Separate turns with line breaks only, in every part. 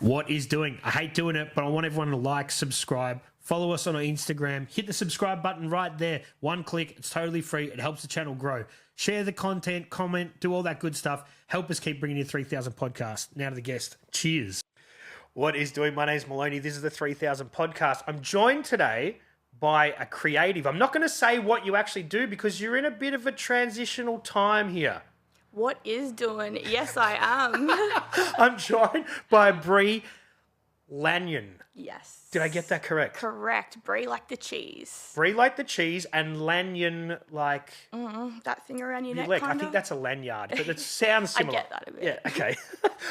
What is doing? I hate doing it, but I want everyone to like, subscribe, follow us on our Instagram, hit the subscribe button right there. One click, it's totally free. It helps the channel grow. Share the content, comment, do all that good stuff. Help us keep bringing you 3000 podcast. Now to the guest. Cheers. What is doing? My name's Maloney. This is the 3000 podcast. I'm joined today by a creative. I'm not going to say what you actually do because you're in a bit of a transitional time here.
What is doing? Yes, I am.
I'm joined by Brea Lanyon.
Yes.
Did I get that correct?
Correct. Brie like the cheese.
Brie like the cheese and Lanyon like...
That thing around your neck,
leg.
kind
I think
of.
that's a lanyard, but it sounds similar.
I get that a bit.
Yeah, okay.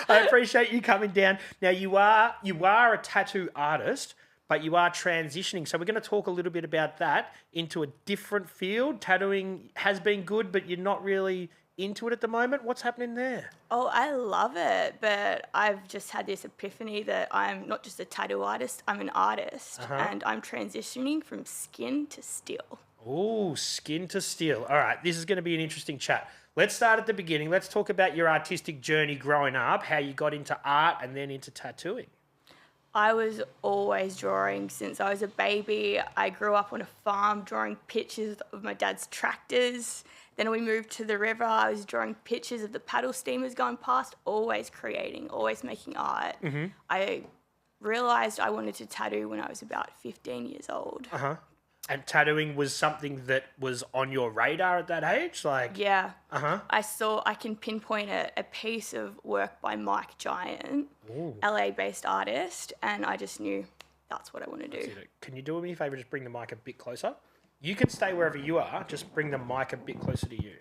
I appreciate you coming down. Now, you are a tattoo artist, but you are transitioning. So we're going to talk a little bit about that into a different field. Tattooing has been good, but you're not really into it at the moment. What's happening there?
Oh, I love it, but I've just had this epiphany that I'm not just a tattoo artist, I'm an artist, and I'm transitioning from skin to steel.
Oh, skin to steel. All right, this is going to be an interesting chat. Let's start at the beginning. Let's talk about your artistic journey growing up, how you got into art and then into tattooing.
I was always drawing since I was a baby. I grew up on a farm drawing pictures of my dad's tractors. Then we moved to the river. I was drawing pictures of the paddle steamers going past, always creating, always making art. I realised I wanted to tattoo when I was about 15 years old.
And tattooing was something that was on your radar at that age?
Yeah. I can pinpoint a piece of work by Mike Giant, LA-based artist, and I just knew that's what I want to do.
Can you do me a favour, just bring the mic a bit closer? You can stay wherever you are, just bring the mic a bit closer to you.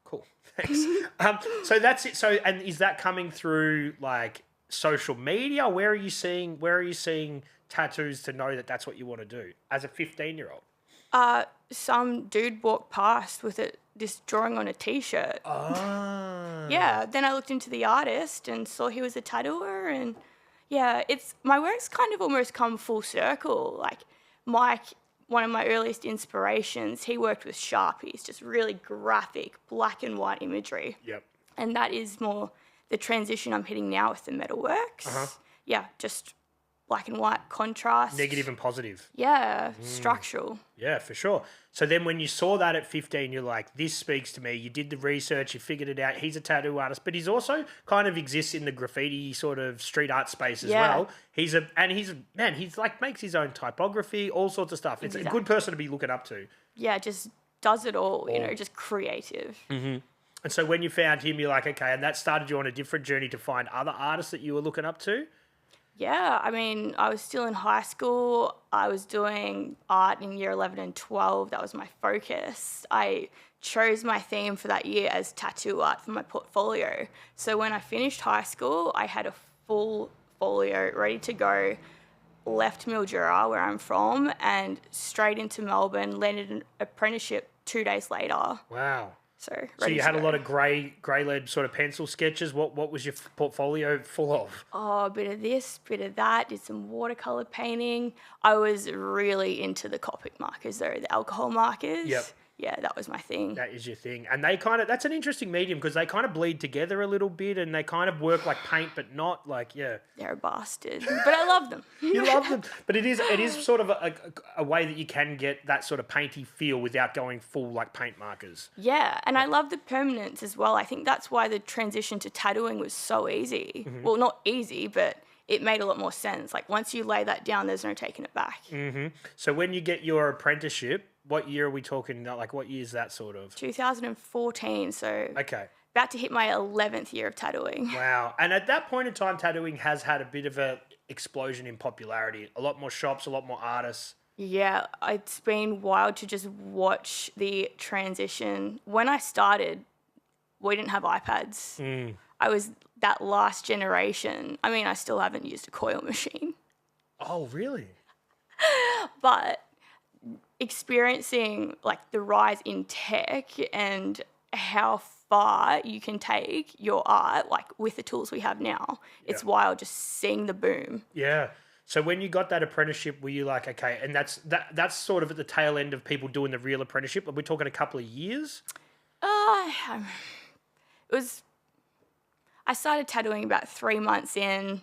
Cool, thanks. So that's it. So, and is that coming through like social media? Where are you seeing tattoos to know that that's what you want to do as a 15-year-old?
Some dude walked past with this drawing on a T-shirt. Yeah, then I looked into the artist and saw he was a tattooer, and yeah, my work's kind of almost come full circle. Like Mike, one of my earliest inspirations, he worked with Sharpies, just really graphic black and white imagery.
Yep.
And that is more the transition I'm hitting now with the metalworks. Yeah, just black and white contrast.
Negative and positive.
Yeah, structural.
Yeah, for sure. So then when you saw that at 15, you're like, this speaks to me. You did the research, you figured it out. He's a tattoo artist, but he's also kind of exists in the graffiti sort of street art space as well. He's like makes his own typography, all sorts of stuff. It's a good person to be looking up to. Yeah,
just does it all, just creative.
And so when you found him, you're like, okay, and that started you on a different journey to find other artists that you were looking up to?
Yeah, I mean, I was still in high school. I was doing art in year 11 and 12. That was my focus. I chose my theme for that year as tattoo art for my portfolio. So when I finished high school, I had a full folio ready to go, left Mildura, where I'm from, and straight into Melbourne, landed an apprenticeship 2 days later.
Wow.
So
you had a lot of grey lead sort of pencil sketches. What was your portfolio full of?
Oh, a bit of this, bit of that. Did some watercolour painting. I was really into the Copic markers though, the alcohol markers.
Yep.
Yeah, that was my thing.
That is your thing. And that's an interesting medium because they kind of bleed together a little bit and they kind of work like paint but not like, yeah.
They're a bastard. But I love them.
You love them. But it is sort of a way that you can get that sort of painty feel without going full like paint markers.
Yeah, and I love the permanence as well. I think that's why the transition to tattooing was so easy. Well, not easy, but it made a lot more sense. Like once you lay that down, there's no taking it back.
So when you get your apprenticeship, what year are we talking? Like what year is that sort of?
2014, so
okay.
About to hit my 11th year of tattooing.
Wow. And at that point in time, tattooing has had a bit of an explosion in popularity. A lot more shops, a lot more artists.
Yeah, it's been wild to just watch the transition. When I started, we didn't have iPads. I was that last generation. I mean, I still haven't used a coil machine.
Oh, really?
But experiencing like the rise in tech and how far you can take your art, like with the tools we have now, it's wild just seeing the boom. Yeah.
So when you got that apprenticeship, were you like, okay, and that's sort of at the tail end of people doing the real apprenticeship? Are we talking a couple of years?
It was, I started tattooing about 3 months in,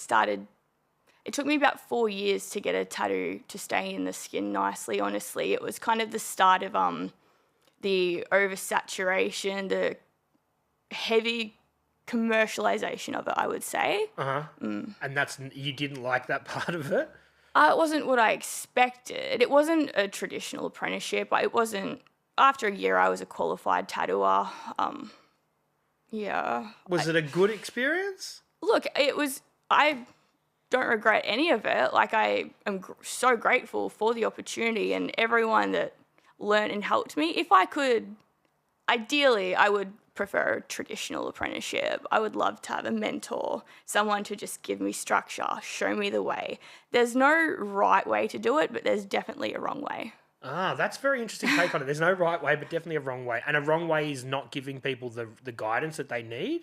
it took me about 4 years to get a tattoo to stay in the skin nicely, honestly. It was kind of the start of the oversaturation, the heavy commercialization of it, I would say.
And you didn't like that part of it?
It wasn't what I expected. It wasn't a traditional apprenticeship. It wasn't. After a year, I was a qualified tattooer. Yeah.
Was it a good experience?
Look, it was. I don't regret any of it. Like, I am so grateful for the opportunity and everyone that learned and helped me. If I could, ideally, I would prefer a traditional apprenticeship. I would love to have a mentor, someone to just give me structure, show me the way. There's no right way to do it, but there's definitely a wrong way.
That's a very interesting take on it. There's no right way, but definitely a wrong way. And a wrong way is not giving people the guidance that they need?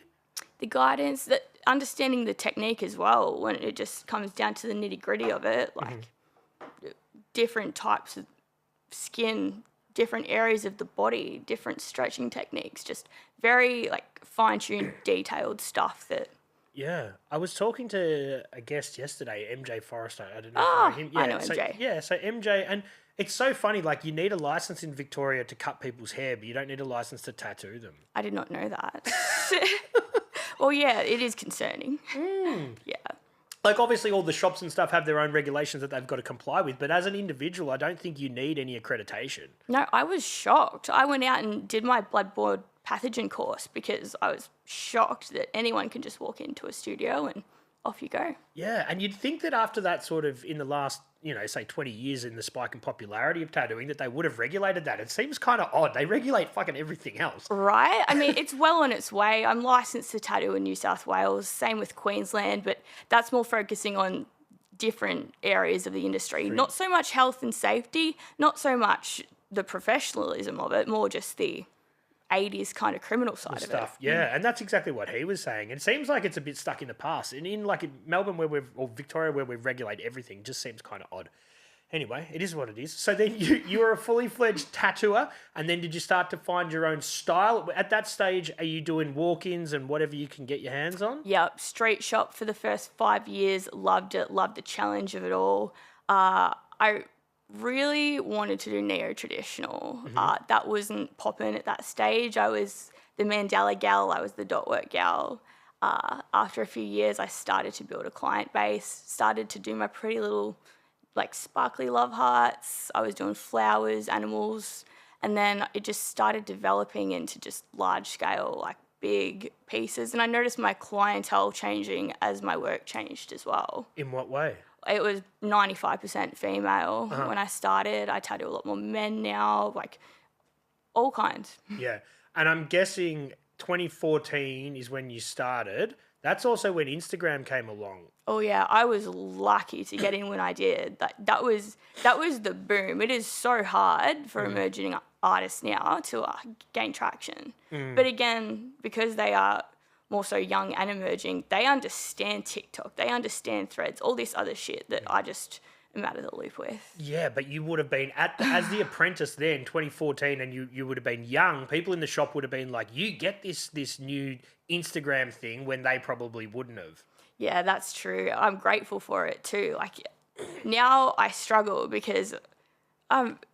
The guidance, that understanding the technique as well, when it just comes down to the nitty-gritty of it, like different types of skin, different areas of the body, different stretching techniques, just very fine-tuned, detailed stuff that...
Yeah. I was talking to a guest yesterday, MJ Forrester. I don't know if you know him. Yeah,
I know MJ.
So MJ, and it's so funny, you need a license in Victoria to cut people's hair, but you don't need a license to tattoo them.
I did not know that. Well, yeah, it is concerning. Yeah.
Obviously all the shops and stuff have their own regulations that they've got to comply with, but as an individual, I don't think you need any accreditation.
No, I was shocked. I went out and did my bloodborne pathogen course because I was shocked that anyone can just walk into a studio and off you go.
Yeah, and you'd think that after that sort of, in the last, say 20 years in the spike in popularity of tattooing, that they would have regulated that. It seems kind of odd. They regulate fucking everything else.
Right? I mean, it's well on its way. I'm licensed to tattoo in New South Wales, same with Queensland, but that's more focusing on different areas of the industry. Not so much health and safety, not so much the professionalism of it, more just the 80s kind of criminal side of it.
Yeah, and that's exactly what he was saying. It seems like it's a bit stuck in the past. And in Melbourne or Victoria where we regulate everything just seems kind of odd. Anyway, it is what it is. So then you were a fully fledged tattooer, and then did you start to find your own style? At that stage, are you doing walk-ins and whatever you can get your hands on?
Yep, street shop for the first 5 years, loved it, loved the challenge of it all. I really wanted to do neo-traditional. That wasn't popping at that stage. I was the mandala gal, I was the dot work gal. After a few years, I started to build a client base, started to do my pretty little sparkly love hearts. I was doing flowers, animals, and then it just started developing into just large scale, big pieces. And I noticed my clientele changing as my work changed as well.
In what way?
It was 95% female when I started. I tattoo a lot more men now, all kinds.
Yeah. And I'm guessing 2014 is when you started. That's also when Instagram came along.
Oh yeah, I was lucky to get in when I did. That was the boom. It is so hard for emerging artists now to gain traction. But again, because they are more so young and emerging, they understand TikTok, they understand Threads, all this other shit that I just am out of the loop with.
Yeah, but you would have been as the apprentice then, 2014, and you would have been young. People in the shop would have been like, you get this new Instagram thing, when they probably wouldn't have.
Yeah, that's true. I'm grateful for it too. Now I struggle because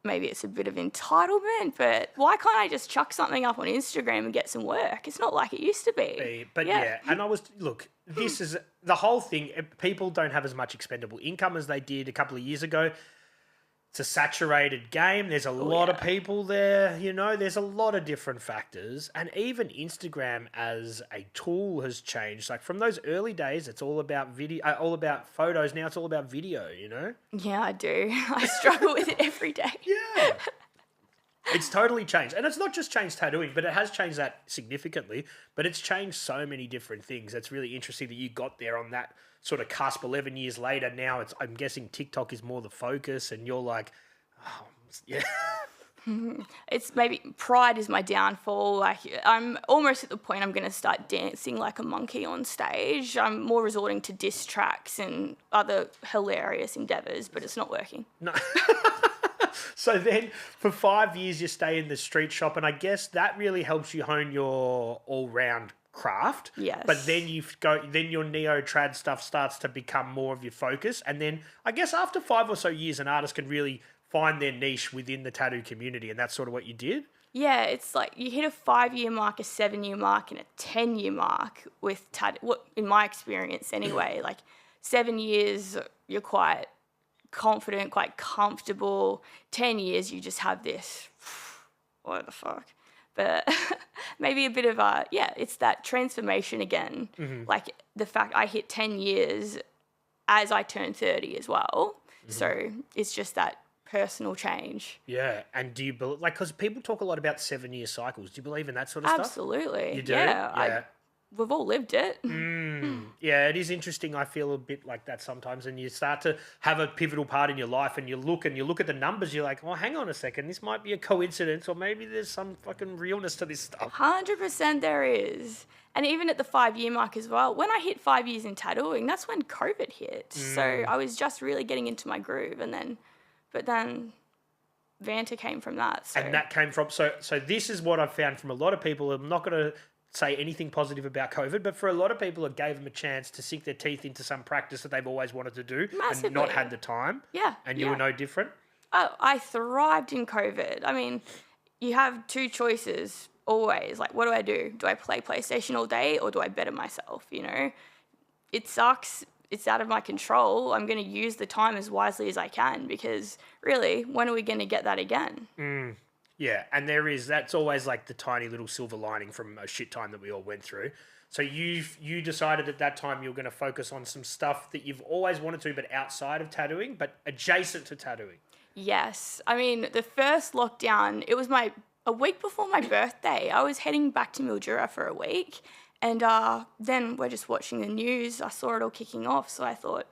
maybe it's a bit of entitlement, but why can't I just chuck something up on Instagram and get some work? It's not like it used to be.
But yeah, and this is the whole thing. People don't have as much expendable income as they did a couple of years ago. It's a saturated game. There's a lot of people there, there's a lot of different factors. And even Instagram as a tool has changed. From those early days, it's all about video, all about photos. Now it's all about video,
Yeah, I do. I struggle with it every day.
Yeah. It's totally changed. And it's not just changed tattooing, but it has changed that significantly. But it's changed so many different things. It's really interesting that you got there on that sort of cusp 11 years later. Now I'm guessing TikTok is more the focus, and you're like, oh, yeah.
It's maybe pride is my downfall. I'm almost at the point I'm going to start dancing like a monkey on stage. I'm more resorting to diss tracks and other hilarious endeavours, but it's not working.
No. So then for 5 years you stay in the street shop, and I guess that really helps you hone your all-round craft.
Yes.
But then then your neo-trad stuff starts to become more of your focus. And then I guess after 5 or so years, an artist can really find their niche within the tattoo community. And that's sort of what you did?
Yeah, it's like you hit a 5-year mark, a 7-year mark, and a 10-year mark with tattoo. Well, in my experience, anyway, like 7 years, you're quite confident, quite comfortable. 10 years, you just have this, what the fuck? But maybe a bit of it's that transformation again. Like the fact I hit 10 years as I turned 30 as well. So it's just that personal change.
Yeah. And do you believe, like, because people talk a lot about 7-year cycles. Do you believe in that sort of stuff?
Absolutely.
You do?
Yeah. We've all lived it.
Yeah, it is interesting. I feel a bit like that sometimes, and you start to have a pivotal part in your life, and you look at the numbers. You're like, oh, hang on a second, this might be a coincidence, or maybe there's some fucking realness to this stuff.
100% there is. And even at the 5-year mark as well, when I hit 5 years in tattooing, that's when COVID hit. So I was just really getting into my groove, but then Vanta came from that. So.
And that came from, so this is what I've found from a lot of people. I'm not going to say anything positive about COVID, but for a lot of people, it gave them a chance to sink their teeth into some practice that they've always wanted to do and not had the time.
Yeah.
And you were no different.
Oh, I thrived in COVID. I mean, you have two choices always. Like, what do? Do I play PlayStation all day or do I better myself? You know, it sucks. It's out of my control. I'm going to use the time as wisely as I can because really, when are we going to get that again?
Yeah, and that's always like the tiny little silver lining from a shit time that we all went through. So you decided at that time you were going to focus on some stuff that you've always wanted to, but outside of tattooing, but adjacent to tattooing.
Yes. I mean, the first lockdown, it was a week before my birthday. I was heading back to Mildura for a week, and then we're just watching the news. I saw it all kicking off, so I thought,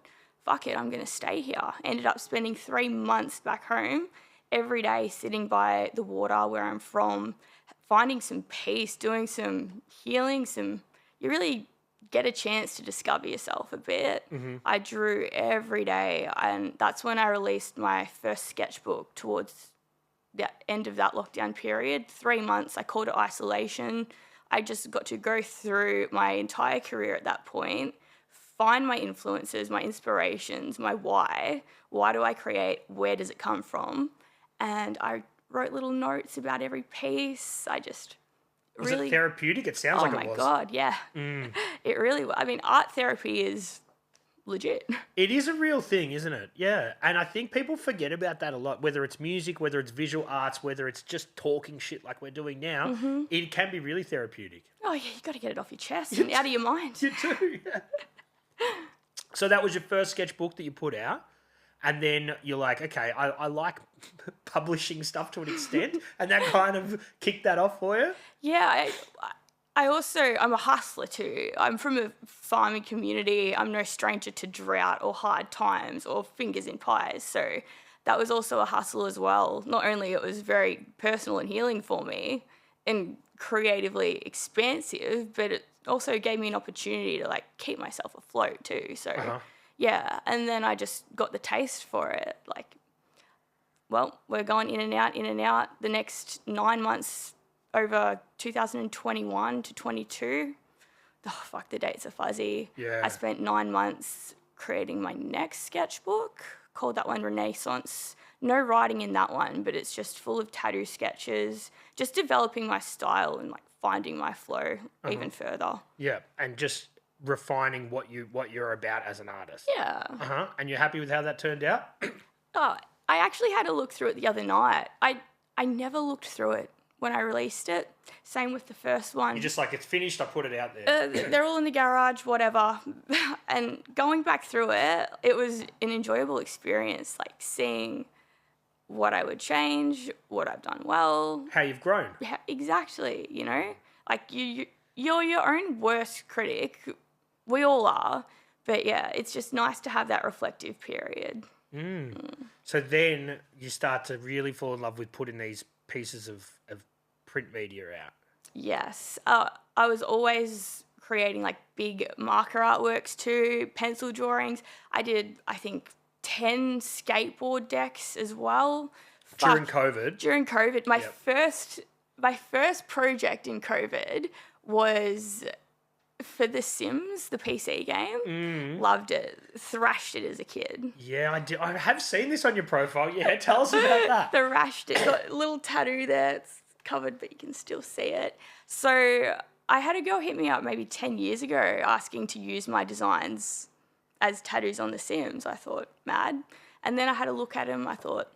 fuck it, I'm going to stay here. Ended up spending 3 months back home, every day sitting by the water where I'm from, finding some peace, doing some healing, you really get a chance to discover yourself a bit. I drew every day, and that's when I released my first sketchbook towards the end of that lockdown period. 3 months, I called it isolation. I just got to go through my entire career at that point, find my influences, my inspirations, my why. Why do I create? Where does it come from? And I wrote little notes about every piece.
Was it therapeutic? It sounds like it was. Oh, my
God, yeah. It really was. I mean, art therapy is legit. It
is a real thing, isn't it? Yeah. And I think people forget about that a lot, whether it's music, whether it's visual arts, whether it's just talking shit like we're doing now. It can be really therapeutic.
Oh, yeah, you got to get it off your chest and out of your mind.
You do, yeah. So that was your first sketchbook that you put out. And then you're like, okay, I like publishing stuff to an extent. And that kind of kicked that off for you?
Yeah, I'm a hustler too. I'm from a farming community. I'm no stranger to drought or hard times or fingers in pies. So that was also a hustle as well. Not only it was very personal and healing for me and creatively expansive, but it also gave me an opportunity to like keep myself afloat too. So yeah, and then I just got the taste for it. Like, well, we're going in and out. The next 9 months over 2021 to 22. Oh, fuck, the dates are fuzzy.
Yeah.
I spent 9 months creating my next sketchbook, called that one Renaissance. No writing in that one, but it's just full of tattoo sketches, just developing my style and like finding my flow even further.
Yeah, and just refining what you're about as an artist.
Yeah.
And you're happy with how that turned out?
Oh, I actually had a look through it the other night. I never looked through it when I released it. Same with the first one.
You're just like, it's finished, I put it out there.
They're all in the garage, whatever. And going back through it, it was an enjoyable experience, like seeing what I would change, what I've done well.
How you've grown.
Yeah, exactly, you know? Like, you're your own worst critic. We all are. But, yeah, it's just nice to have that reflective period.
So then you start to really fall in love with putting these pieces of print media out.
Yes. I was always creating, like, big marker artworks too, pencil drawings. I did, I think, 10 skateboard decks as well.
During COVID?
My first project in COVID was for The Sims, the PC game. Loved it. Thrashed it as a kid.
Yeah, I did. I have seen this on your profile. Yeah, tell us about that.
Thrashed it. Got a little tattoo there. It's covered, but you can still see it. So I had a girl hit me up maybe 10 years ago asking to use my designs as tattoos on The Sims. I thought, mad. And then I had a look at them. I thought,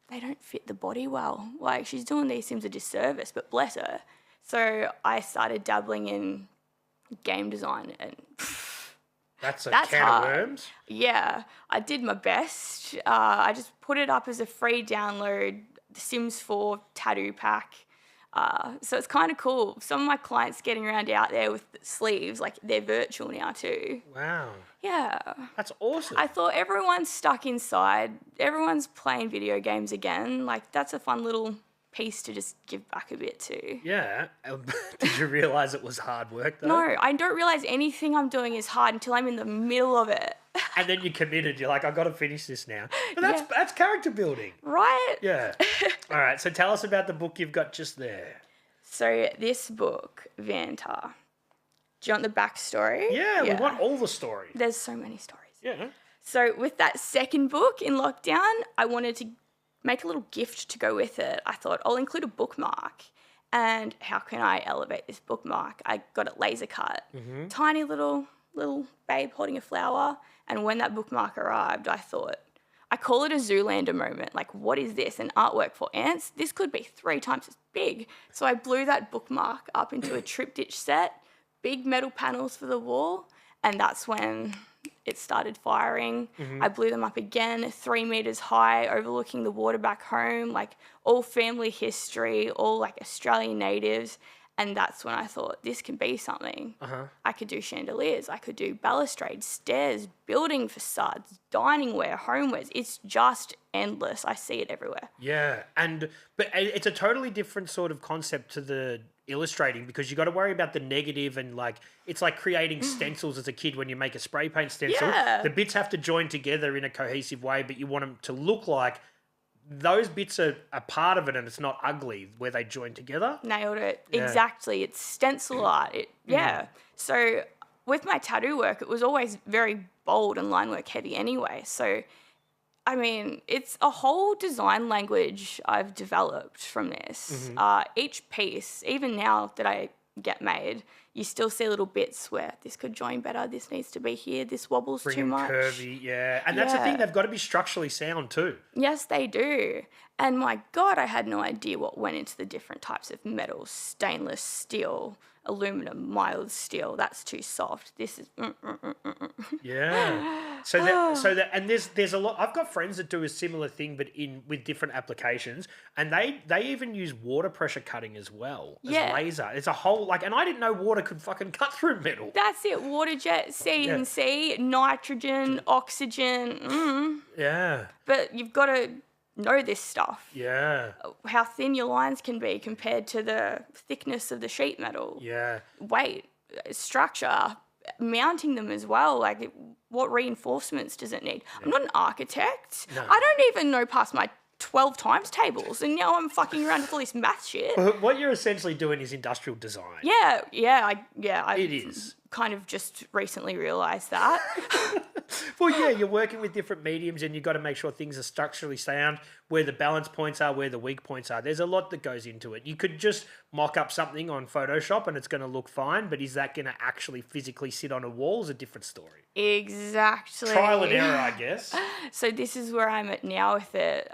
they don't fit the body well. Like, she's doing these Sims a disservice, but bless her. So I started dabbling in game design, and
That's
can
of
hard.
worms.
Yeah, I did my best. I just put it up as a free download, The Sims 4 tattoo pack. So it's kind of cool. Some of my clients getting around out there with sleeves, like they're virtual now too.
Wow.
Yeah.
That's awesome.
I thought everyone's stuck inside. Everyone's playing video games again. Like, that's a fun little piece to just give back a bit to.
Yeah. Did you realise it was hard work though?
No, I don't realise anything I'm doing is hard until I'm in the middle of it.
And then you committed. You're like, I've got to finish this now. But that's character building.
Right?
Yeah. All right. So tell us about the book you've got just there.
So this book, Vanta. Do you want the backstory?
Yeah, we want all the story.
There's so many stories.
Yeah.
So with that second book in lockdown, I wanted to make a little gift to go with it. I thought I'll include a bookmark. And how can I elevate this bookmark? I got it laser cut. Tiny little babe holding a flower. And when that bookmark arrived, I thought, I call it a Zoolander moment. Like, what is this? An artwork for ants? This could be 3 times as big. So I blew that bookmark up into a triptych set, big metal panels for the wall, and that's when it started firing. I blew them up again, 3 meters high, overlooking the water back home, like all family history, all like Australian natives. And that's when I thought, this can be something. I could do chandeliers, I could do balustrades, stairs, building facades, dining ware, homewares. It's just endless. I see it everywhere.
Yeah, but it's a totally different sort of concept to the illustrating, because you got to worry about the negative, and like it's like creating stencils as a kid when you make a spray paint stencil.
Yeah.
The bits have to join together in a cohesive way, but you want them to look like those bits are a part of it, and it's not ugly where they join together.
Nailed it. Yeah. Exactly. It's stencil art. Yeah. So with my tattoo work, it was always very bold and line work heavy anyway. So, I mean, it's a whole design language I've developed from this. Each piece, even now that I get made, you still see little bits where this could join better, this needs to be here, this wobbles too much.
Curvy, yeah. And that's the thing, they've got to be structurally sound too.
Yes, they do. And my God, I had no idea what went into the different types of metals: stainless steel, aluminum, mild steel. That's too soft. This is
Yeah. So there's a lot. I've got friends that do a similar thing, but with different applications, and they even use water pressure cutting as well as laser. It's a whole and I didn't know water could fucking cut through metal.
That's it. Water jet, CNC, nitrogen, oxygen.
Yeah.
But you've got to know this stuff.
Yeah.
How thin your lines can be compared to the thickness of the sheet metal.
Yeah.
Weight, structure, mounting them as well. Like, what reinforcements does it need? I'm not an architect.
No.
I don't even know past my 12 times tables, and now I'm fucking around with all this math shit.
What you're essentially doing is industrial design.
Yeah.
It is.
Kind of just recently realised that.
Well, yeah, you're working with different mediums, and you've got to make sure things are structurally sound, where the balance points are, where the weak points are. There's a lot that goes into it. You could just mock up something on Photoshop and it's going to look fine, but is that going to actually physically sit on a wall is a different story.
Exactly.
Trial and error, I guess.
So this is where I'm at now with it,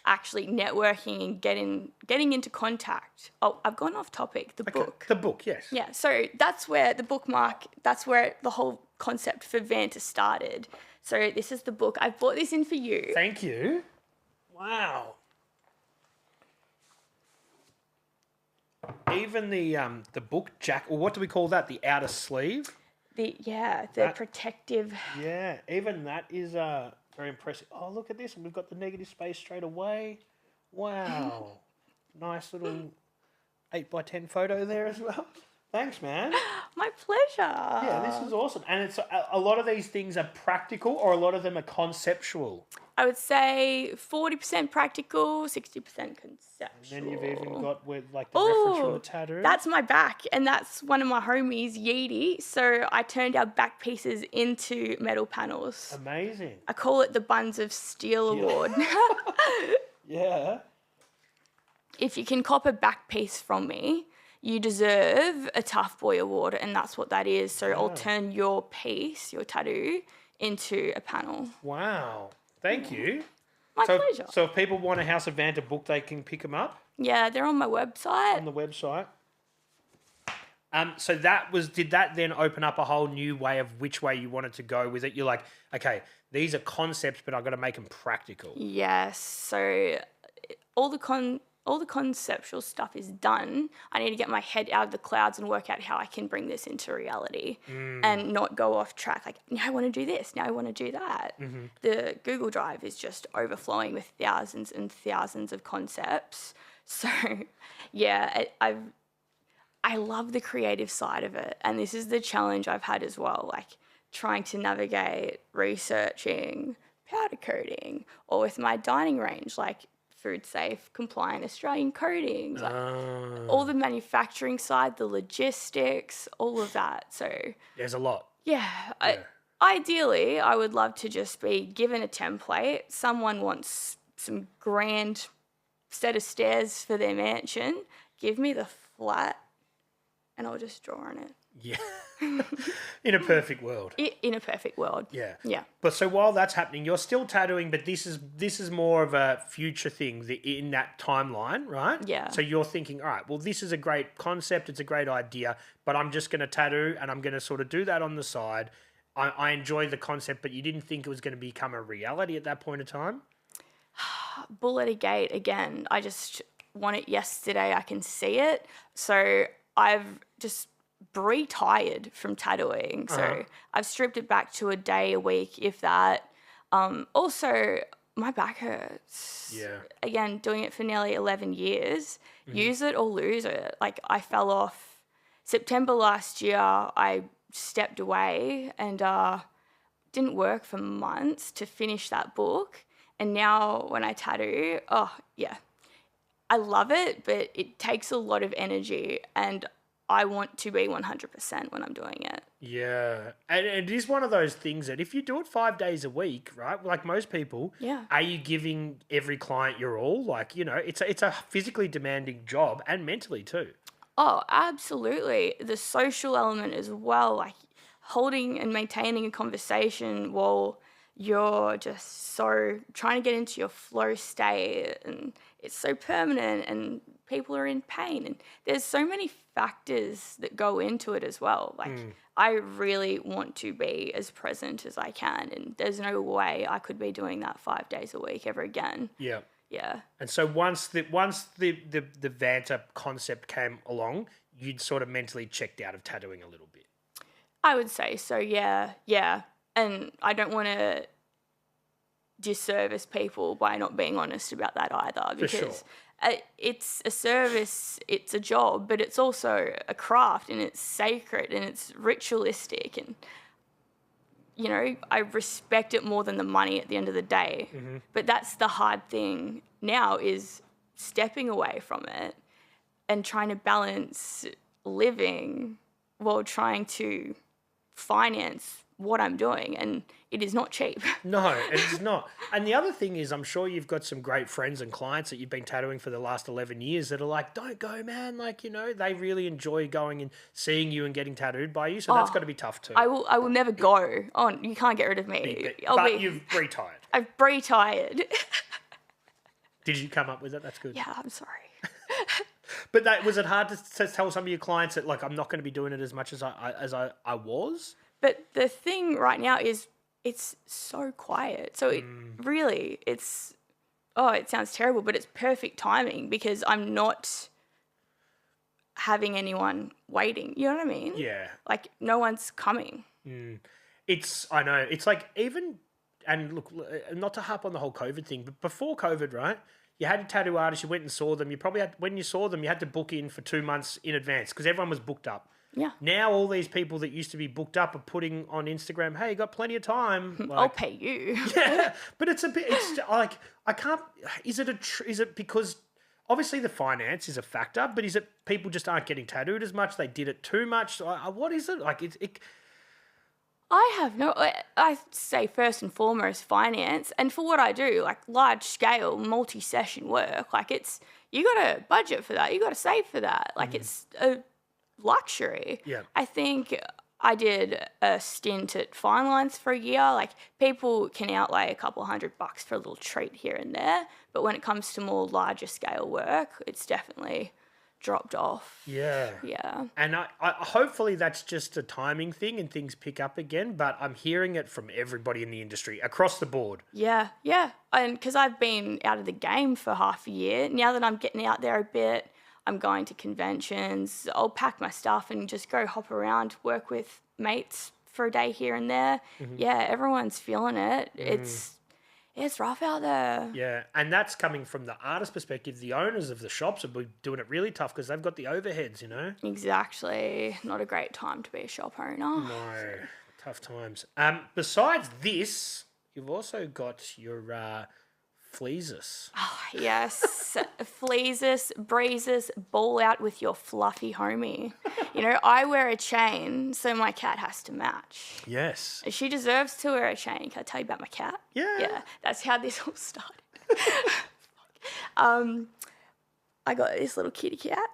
actually networking and getting into contact. Oh, I've gone off topic. The book.
The book, yes.
Yeah, so that's where the bookmark, that's where the whole concept for Vanta started. So this is the book. I brought this in for you.
Thank you. Wow. Even the book jack, or what do we call that? The outer sleeve?
The protective.
Yeah, even that is very impressive. Oh, look at this. We've got the negative space straight away. Wow. Nice little 8x10 photo there as well. Thanks, man.
My pleasure.
Yeah, this is awesome. And it's a lot of these things are practical, or a lot of them are conceptual.
I would say 40% practical, 60% conceptual.
And then you've even got with like the reference from the tattoo.
That's my back, and that's one of my homies, Yeedy. So I turned our back pieces into metal panels.
Amazing.
I call it the Buns of Steel Award.
Yeah.
If you can cop a back piece from me, you deserve a Tough Boy Award, and that's what that is. So I'll turn your piece, your tattoo, into a panel.
Wow. Thank you.
My pleasure.
So if people want a House of Vanta book, they can pick them up
Yeah, they're on my website.
on the website. So did that then open up a whole new way of which way you wanted to go with it? You're like, okay, these are concepts, but I've got to make them practical.
Yes. So all the conceptual stuff is done. I need to get my head out of the clouds and work out how I can bring this into reality and not go off track. Like, now I want to do this. Now I want to do that. The Google Drive is just overflowing with thousands and thousands of concepts. So, yeah, I love the creative side of it. And this is the challenge I've had as well, like trying to navigate researching powder coating, or with my dining range, like food safe, compliant Australian coatings, like all the manufacturing side, the logistics, all of that. So
There's a lot.
yeah. Ideally, I would love to just be given a template. Someone wants some grand set of stairs for their mansion. Give me the flat, and I'll just draw on it.
Yeah. In a perfect world.
In a perfect world.
Yeah.
Yeah.
But so while that's happening, you're still tattooing, but this is more of a future thing in that timeline, right?
Yeah.
So you're thinking, all right, well, this is a great concept, it's a great idea, but I'm just going to tattoo and I'm going to sort of do that on the side. I enjoy the concept, but you didn't think it was going to become a reality at that point in time?
Bull at a gate again. I just want it yesterday. I can see it. So I've just retired from tattooing. So I've stripped it back to a day a week, if that. Also, my back hurts.
Yeah.
Again, doing it for nearly 11 years. Use it or lose it. Like, I fell off September last year. I stepped away and didn't work for months to finish that book. And now when I tattoo, I love it, but it takes a lot of energy, and I want to be 100% when I'm doing it.
Yeah. And it is one of those things that if you do it 5 days a week, right, like most people, are you giving every client your all? Like, you know, it's a physically demanding job, and mentally too.
Oh, absolutely. The social element as well, like holding and maintaining a conversation while you're just so trying to get into your flow state, and it's so permanent, and people are in pain, and there's so many factors that go into it as well. Like, I really want to be as present as I can, and there's no way I could be doing that 5 days a week ever again.
Yeah.
Yeah.
And so once the Vanta concept came along, you'd sort of mentally checked out of tattooing a little bit.
I would say so, yeah. And I don't want to disservice people by not being honest about that either, because it's a service, it's a job, but it's also a craft, and it's sacred, and it's ritualistic, and you know, I respect it more than the money at the end of the day. But that's the hard thing now, is stepping away from it and trying to balance living while trying to finance what I'm doing, and it is not cheap.
No, it's not. And the other thing is, I'm sure you've got some great friends and clients that you've been tattooing for the last 11 years that are like, don't go, man. Like, you know, they really enjoy going and seeing you and getting tattooed by you. So that's got to be tough too.
I will never go. Oh, you can't get rid of me.
But you've retired.
I've retired.
Did you come up with it? That's good.
Yeah, I'm sorry.
But was it hard to tell some of your clients that, like, I'm not going to be doing it as much as I was?
But the thing right now is it's so quiet. So it really, it sounds terrible, but it's perfect timing, because I'm not having anyone waiting. You know what I mean?
Yeah.
Like, no one's coming.
I know. It's like, even, and look, not to harp on the whole COVID thing, but before COVID, right? You had a tattoo artist, you went and saw them. You probably had, when you saw them, you had to book in for 2 months in advance because everyone was booked up.
Yeah.
Now all these people that used to be booked up are putting on Instagram, hey, you got plenty of time.
I'll pay you.
Yeah, but it's a bit, it's like, I can't, is it because obviously the finance is a factor, but is it people just aren't getting tattooed as much? They did it too much. What is it? Like,
I have no, I say first and foremost finance. And for what I do, like large scale, multi-session work, like you got to budget for that. You got to save for that. Like it's a luxury.
Yeah.
I think I did a stint at Fine Lines for a year. Like people can outlay a couple $100 for a little treat here and there. But when it comes to more larger scale work, it's definitely dropped off.
Yeah.
Yeah.
And I hopefully that's just a timing thing and things pick up again, but I'm hearing it from everybody in the industry across the board.
Yeah, yeah. And because I've been out of the game for half a year, now that I'm getting out there a bit, I'm going to conventions, I'll pack my stuff and just go hop around, work with mates for a day here and there. Yeah, everyone's feeling it. It's rough out there.
Yeah, and that's coming from the artist perspective. The owners of the shops are doing it really tough because they've got the overheads, you know?
Exactly. Not a great time to be a shop owner.
No, tough times. Besides this, you've also got your Fleasus.
Oh, yes. Fleasus, breezes, ball out with your fluffy homie. You know, I wear a chain, so my cat has to match.
Yes.
She deserves to wear a chain. Can I tell you about my cat?
Yeah.
Yeah, that's how this all started. I got this little kitty cat.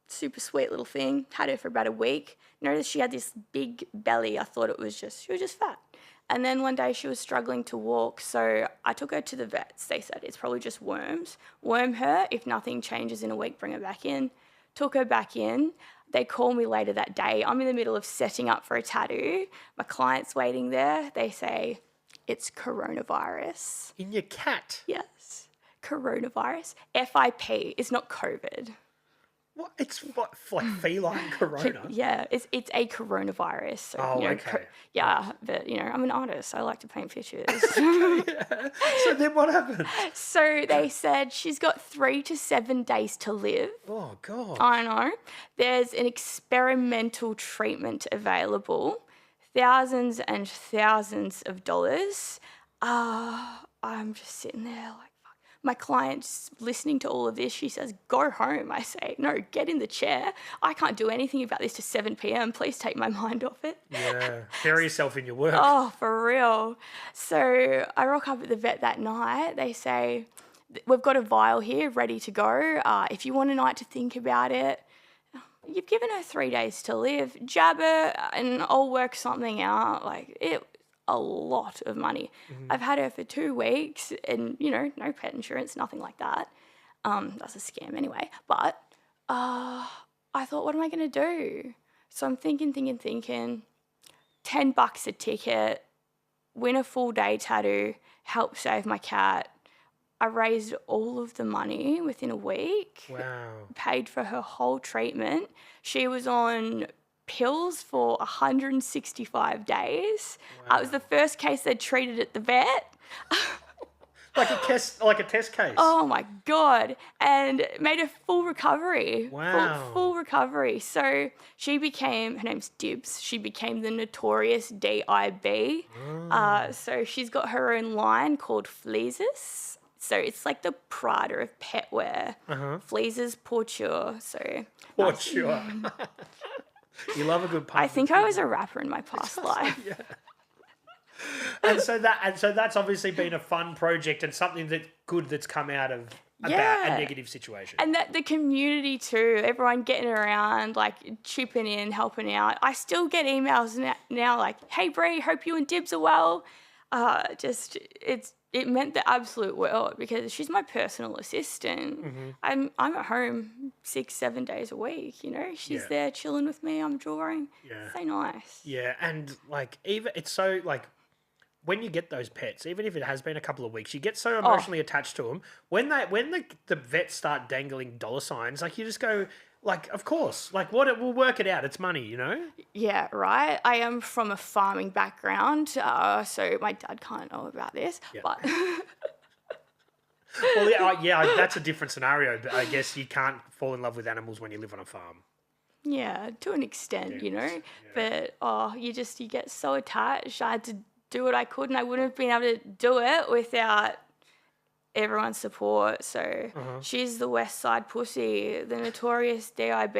Super sweet little thing. Had her for about a week. Noticed she had this big belly. I thought she was just fat. And then one day she was struggling to walk, so I took her to the vets. They said it's probably just worms. Worm her. If nothing changes in a week, bring her back in. Took her back in. They call me later that day. I'm in the middle of setting up for a tattoo. My client's waiting there. They say, it's coronavirus.
In your cat?
Yes. Coronavirus. FIP. It's not COVID.
What? It's like feline corona?
Yeah, it's a coronavirus. So,
okay.
But, I'm an artist. I like to paint pictures.
Yeah. So then what happened?
So they said she's got 3 to 7 days to live.
Oh, God.
I know. There's an experimental treatment available. Thousands and thousands of dollars. I'm just sitting there like, my client's listening to all of this. She says, go home. I say, no, get in the chair. I can't do anything about this to 7 p.m. Please take my mind off it.
Yeah, bury yourself in your work.
Oh, for real. So I rock up at the vet that night. They say, we've got a vial here ready to go. If you want a night to think about it, you've given her 3 days to live. Jab her and I'll work something out. Like, a lot of money. I've had her for 2 weeks and, no pet insurance, nothing like that. That's a scam anyway. But I thought, what am I going to do? So I'm thinking, $10 a ticket, win a full day tattoo, help save my cat. I raised all of the money within a week.
Wow.
Paid for her whole treatment. She was on pills for 165 days.
Wow.
It was the first case they'd treated at the vet.
Like a test case.
Oh my God. And made a full recovery.
Wow.
Full recovery. So her name's Dibs. She became the notorious DIB. So she's got her own line called Fleasus. So it's like the Prada of pet wear. Fleasus Porture. So
Porture. You love a good pun.
I think I was a rapper in my past life.
Yeah. And so that's obviously been a fun project and something that's come out of about a negative situation.
And that the community too, everyone getting around, like chipping in, helping out. I still get emails now like, hey Brea, hope you and Dibs are well. It meant the absolute world because she's my personal assistant. I'm at home 6-7 days a week, She's there chilling with me, I'm drawing.
Yeah.
So nice.
Yeah, and like even it's so like when you get those pets, even if it has been a couple of weeks, you get so emotionally attached to them. When the vets start dangling dollar signs, like you just go like, of course, like we'll work it out. It's money,
Yeah, right. I am from a farming background, so my dad can't know about this, but.
Well, yeah, that's a different scenario. But I guess you can't fall in love with animals when you live on a farm.
Yeah, to an extent, you know. But you get so attached. I had to do what I could, and I wouldn't have been able to do it without everyone's support. So she's the West Side pussy, the notorious DIB.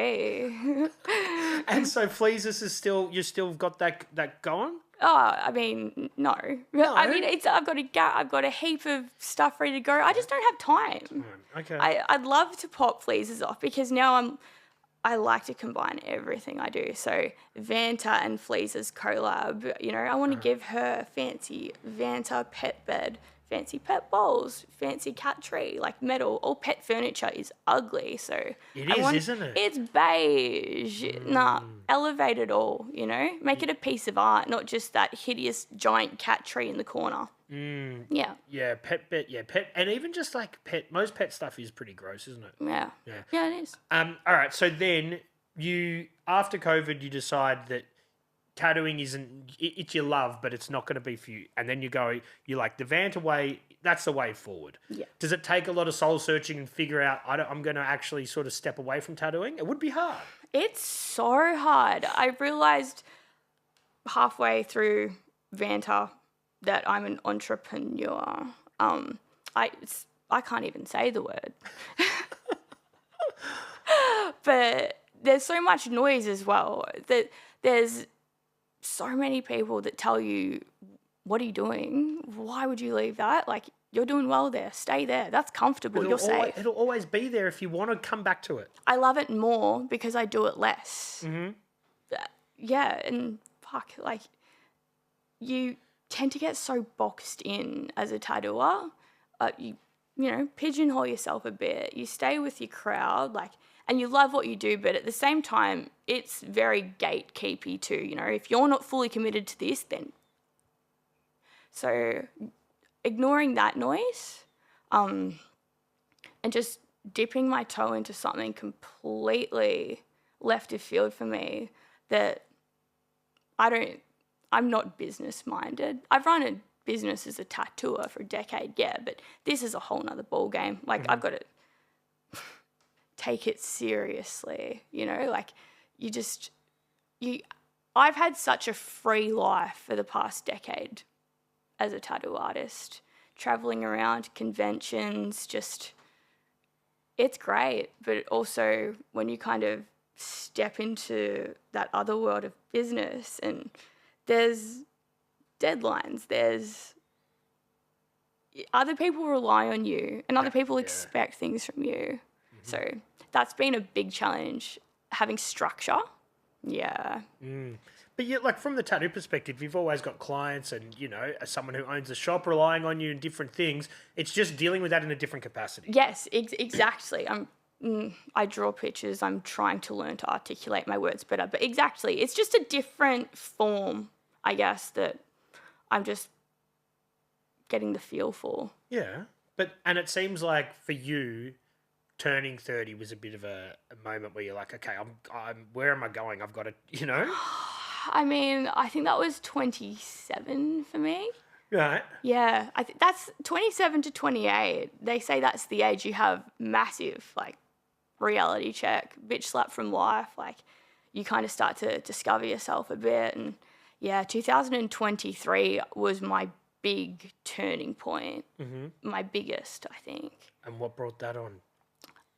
And so Fleasus is still, you still got that going?
I mean, no. I mean, I've got a heap of stuff ready to go. I just don't have time.
Okay.
I'd love to pop Fleasus off because now I like to combine everything I do. So Vanta and Fleasus collab, you know, I want to give her fancy Vanta pet bed, fancy pet bowls, fancy cat tree, like metal. All pet furniture is ugly, so
isn't it?
It's beige. Nah, elevate it all, you know? Make it a piece of art, not just that hideous giant cat tree in the corner. Yeah.
Yeah, pet, and even just like most pet stuff is pretty gross, isn't it?
Yeah. Yeah, it is.
All right, so then after COVID, you decide that tattooing it's your love, but it's not going to be for you. And then you like the Vanta way, that's the way forward.
Yeah.
Does it take a lot of soul searching and figure out, I'm going to actually sort of step away from tattooing? It would be hard.
It's so hard. I realized halfway through Vanta that I'm an entrepreneur. I can't even say the word. But there's so much noise as well that there's so many people that tell you, what are you doing? Why would you leave that? Like, you're doing well there. Stay there. That's comfortable. You're safe.
It'll always be there if you want to come back to it.
I love it more because I do it less.
Mm-hmm.
Yeah, and fuck, like, you tend to get so boxed in as a tattooer. You know, pigeonhole yourself a bit. You stay with your crowd, like, and you love what you do, but at the same time, it's very gatekeepy too. You know, if you're not fully committed to this, then. So, ignoring that noise, and just dipping my toe into something completely left of field for me that I'm not business minded. I've run a business as a tattooer for a decade, yeah, but this is a whole nother ball game. Like, I've got to take it seriously, you know, like I've had such a free life for the past decade as a tattoo artist, traveling around conventions, it's great. But also when you kind of step into that other world of business and there's deadlines, there's other people rely on you and other people expect things from you. So that's been a big challenge, having structure. Yeah.
But like from the tattoo perspective, you've always got clients and, you know, as someone who owns a shop relying on you in different things, it's just dealing with that in a different capacity.
Yes, exactly. I draw pictures. I'm trying to learn to articulate my words better. But exactly, it's just a different form, I guess, that I'm just getting the feel for.
Yeah. And it seems like for you, turning 30 was a bit of a moment where you're like, okay, I'm where am I going? I've got to, you know?
I mean, I think that was 27 for me.
Right.
Yeah, I think that's 27 to 28. They say that's the age you have massive, like, reality check, bitch slap from life. Like, you kind of start to discover yourself a bit. And yeah, 2023 was my big turning point. My biggest, I think.
And what brought that on?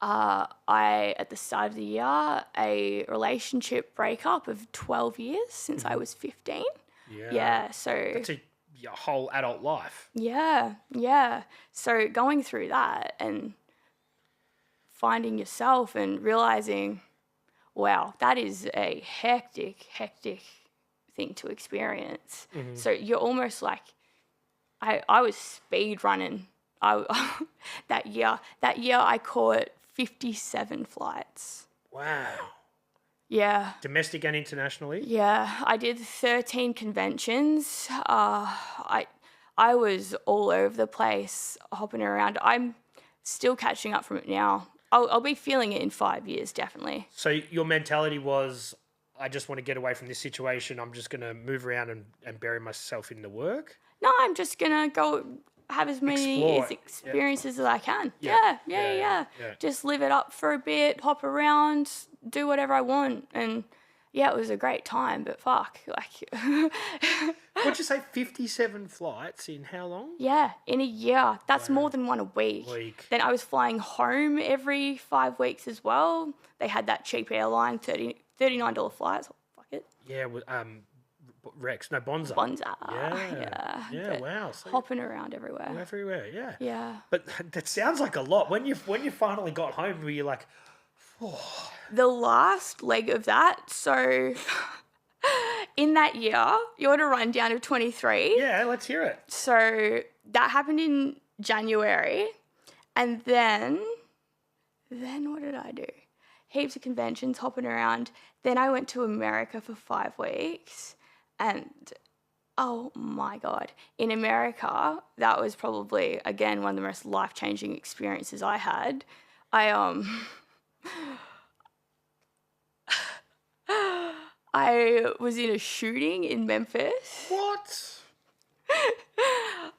At the start of the year, a relationship breakup of 12 years since I was 15. Yeah, so...
That's your whole adult life.
Yeah. So going through that and finding yourself and realising, wow, that is a hectic thing to experience. So you're almost like... I was speed running. That year I caught 57 flights.
Wow.
Yeah.
Domestic and internationally?
Yeah. I did 13 conventions. I was all over the place, hopping around. I'm still catching up from it now. I'll be feeling it in 5 years, definitely.
So your mentality was, I just want to get away from this situation. I'm just going to move around and bury myself in the work?
No, I'm just going to go... have as many experiences as I can. Yeah. Just live it up for a bit, hop around, do whatever I want. And yeah, it was a great time, but fuck, like,
What'd you say, 57 flights in how long?
yeah, in a year. That's more than one a week. Then I was flying home every 5 weeks as well. They had that cheap airline, $39 flights. Fuck it.
Yeah, Rex, no, Bonza.
Bonza.
Yeah,
But
wow. So
hopping around everywhere.
everywhere, yeah.
Yeah.
But that sounds like a lot. When you finally got home, were you like,
The last leg of that, so in that year, you want a rundown of 23.
yeah, let's hear it.
So that happened in January. And then what did I do? Heaps of conventions, hopping around. Then I went to America for 5 weeks. And oh my God, in America, that was probably, again, one of the most life-changing experiences I had. I was in a shooting in Memphis.
What?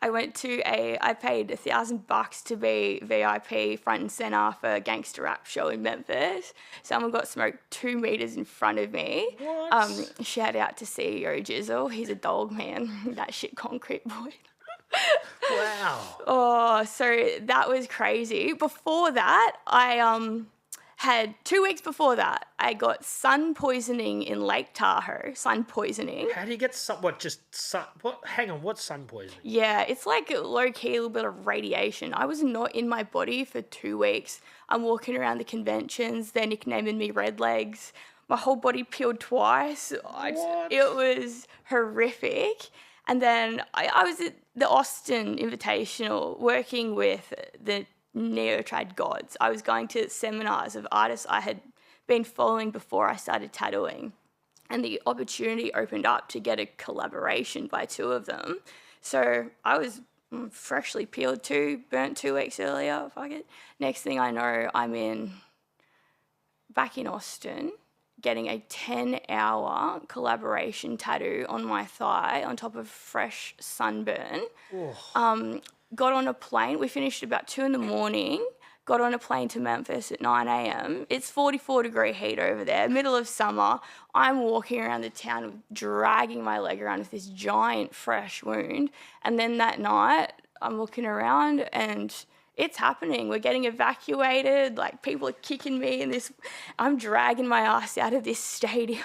I paid $1,000 to be VIP front and center for a gangster rap show in Memphis. Someone got smoked 2 meters in front of me.
What?
Shout out to CEO Jizzle. He's a dog, man. That shit concrete boy.
Wow.
Oh, so that was crazy. Before that, I had 2 weeks before that, I got sun poisoning in Lake Tahoe. Sun poisoning.
How do you get hang on, what's sun poisoning?
Yeah, it's like low-key, a little bit of radiation. I was not in my body for 2 weeks. I'm walking around the conventions. They're nicknaming me Red Legs. My whole body peeled twice. It was horrific. And then I was at the Austin Invitational working with the Neo-Trad gods. I was going to seminars of artists I had been following before I started tattooing. And the opportunity opened up to get a collaboration by 2 of them. So I was freshly peeled too, burnt 2 weeks earlier. Fuck it. Next thing I know, I'm back in Austin, getting a 10-hour collaboration tattoo on my thigh on top of fresh sunburn. Got on a plane. We finished about 2 a.m. Got on a plane to Memphis at 9 a.m. It's 44-degree heat over there, middle of summer. I'm walking around the town dragging my leg around with this giant fresh wound. And then that night, I'm looking around and it's happening. We're getting evacuated. Like, people are kicking me in this. I'm dragging my ass out of this stadium.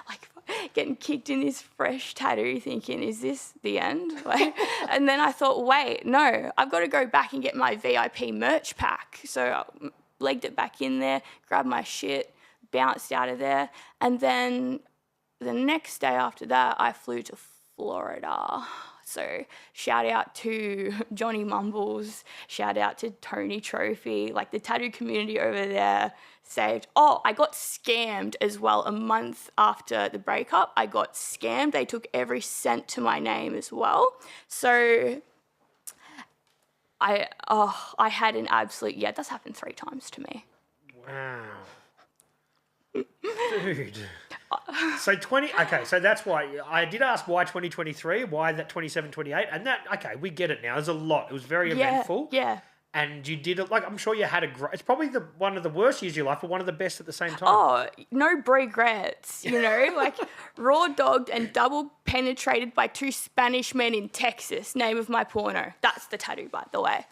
Like, getting kicked in this fresh tattoo, thinking, is this the end? Like, and then I thought, wait, no, I've got to go back and get my VIP merch pack. So I legged it back in there, grabbed my shit, bounced out of there. And then the next day after that, I flew to Florida. So shout out to Johnny Mumbles, shout out to Tony Trophy, like the tattoo community over there saved. Oh, I got scammed as well a month after the breakup. I got scammed. They took every cent to my name as well. So I had an absolute, that's happened 3 times to me.
Wow. Dude. So so that's why I did ask why 2023, why that 27, 28, and that, okay, we get it now. There's a lot. It was very eventful.
Yeah.
And you did it, like, I'm sure you had it's probably one of the worst years of your life, but one of the best at the same time.
Oh, no regrets, like raw dogged and double penetrated by 2 Spanish men in Texas, name of my porno. That's the tattoo, by the way.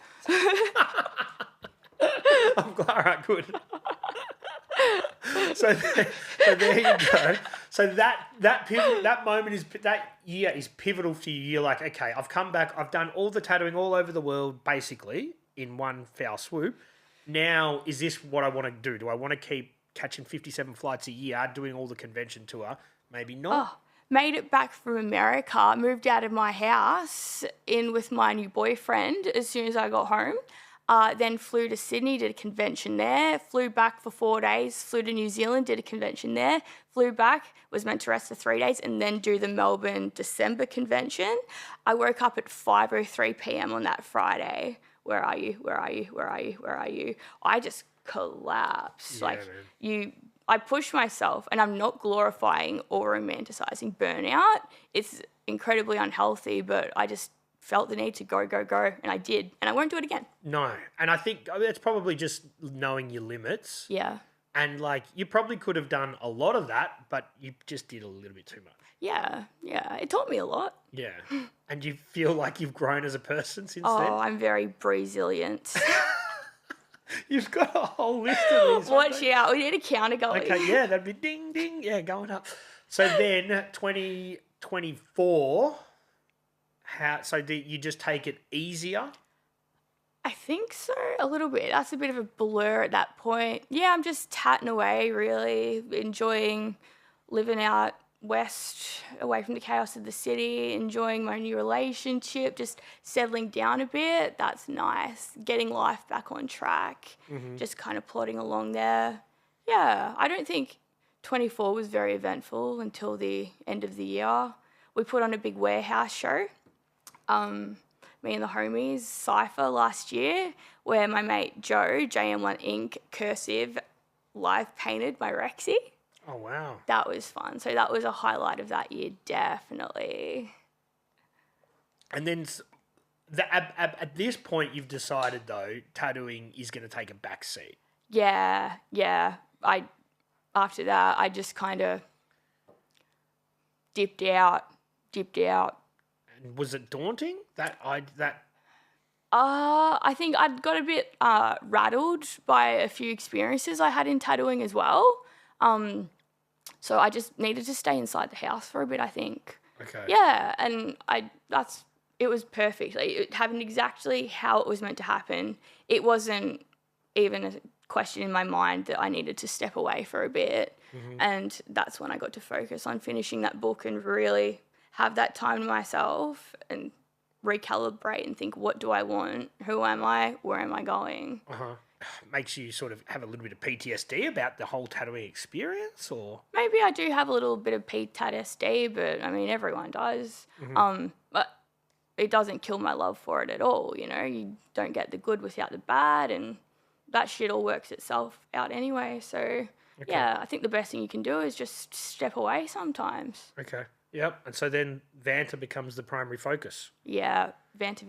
I'm glad, all right, good. So there you go. So that moment that year is pivotal for you. You're like, okay, I've come back. I've done all the tattooing all over the world, basically in one foul swoop. Now, is this what I want to do? Do I want to keep catching 57 flights a year, doing all the convention tour? Maybe not.
Oh, made it back from America, moved out of my house in with my new boyfriend as soon as I got home. Then flew to Sydney, did a convention there, flew back for 4 days, flew to New Zealand, did a convention there, flew back, was meant to rest for 3 days, and then do the Melbourne December convention. I woke up at 5:03 p.m. on that Friday. Where are you? Where are you? Where are you? Where are you? I just collapsed.
Yeah,
I pushed myself, and I'm not glorifying or romanticizing burnout. It's incredibly unhealthy, but I just felt the need to go, and I did, and I won't do it again.
No, and I think it's probably just knowing your limits.
Yeah.
And like you probably could have done a lot of that, but you just did a little bit too much.
Yeah. It taught me a lot.
Yeah. And you feel like you've grown as a person since then?
Oh, I'm very resilient.
You've got a whole list of these.
Watch out. We need a counter going.
Okay, yeah, that'd be ding, ding. Yeah, going up. So then 2024, you just take it easier?
I think so, a little bit. That's a bit of a blur at that point. Yeah, I'm just tatting away, really, enjoying living out west, away from the chaos of the city, enjoying my new relationship, just settling down a bit. That's nice. Getting life back on track, just kind of plodding along there. Yeah, I don't think 24 was very eventful until the end of the year. We put on a big warehouse show. Me and the homies, Cypher last year, where my mate Joe, JM1 Inc., cursive, live painted my Rexy.
Oh, wow.
That was fun. So that was a highlight of that year, definitely.
And then at this point, you've decided, though, tattooing is going to take a back seat.
Yeah. After that, I just kind of dipped out.
And was it daunting? I
think I'd got a bit rattled by a few experiences I had in tattooing as well. So I just needed to stay inside the house for a bit, I think.
Okay.
Yeah, and it was perfect. Like, it happened exactly how it was meant to happen. It wasn't even a question in my mind that I needed to step away for a bit. And that's when I got to focus on finishing that book and really have that time to myself and recalibrate and think, what do I want? Who am I? Where am I going?
Makes you sort of have a little bit of PTSD about the whole tattooing experience, or?
Maybe I do have a little bit of PTSD, but I mean, everyone does. But it doesn't kill my love for it at all, you know? You don't get the good without the bad, and that shit all works itself out anyway. So, yeah, I think the best thing you can do is just step away sometimes.
Okay. Yep. And so then Vanta becomes the primary focus.
Yeah. Vanta.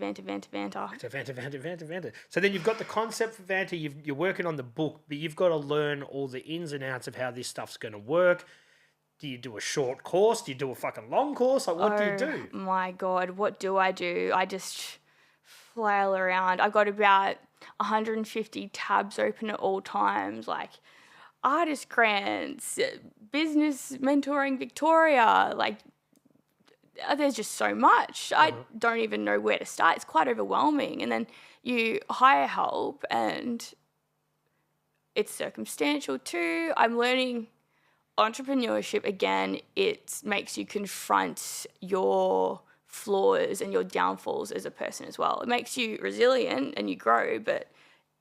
So Vanta. So then you've got the concept for Vanta. You're working on the book, but you've got to learn all the ins and outs of how this stuff's going to work. Do you do a short course? Do you do a fucking long course? Like, what do you do?
My God, what do? I just flail around. I've got about 150 tabs open at all times, like artist grants, business mentoring Victoria, like there's just so much. I don't even know where to start. It's quite overwhelming. And then you hire help and it's circumstantial too. I'm learning entrepreneurship again. It makes you confront your flaws and your downfalls as a person as well. It makes you resilient and you grow, but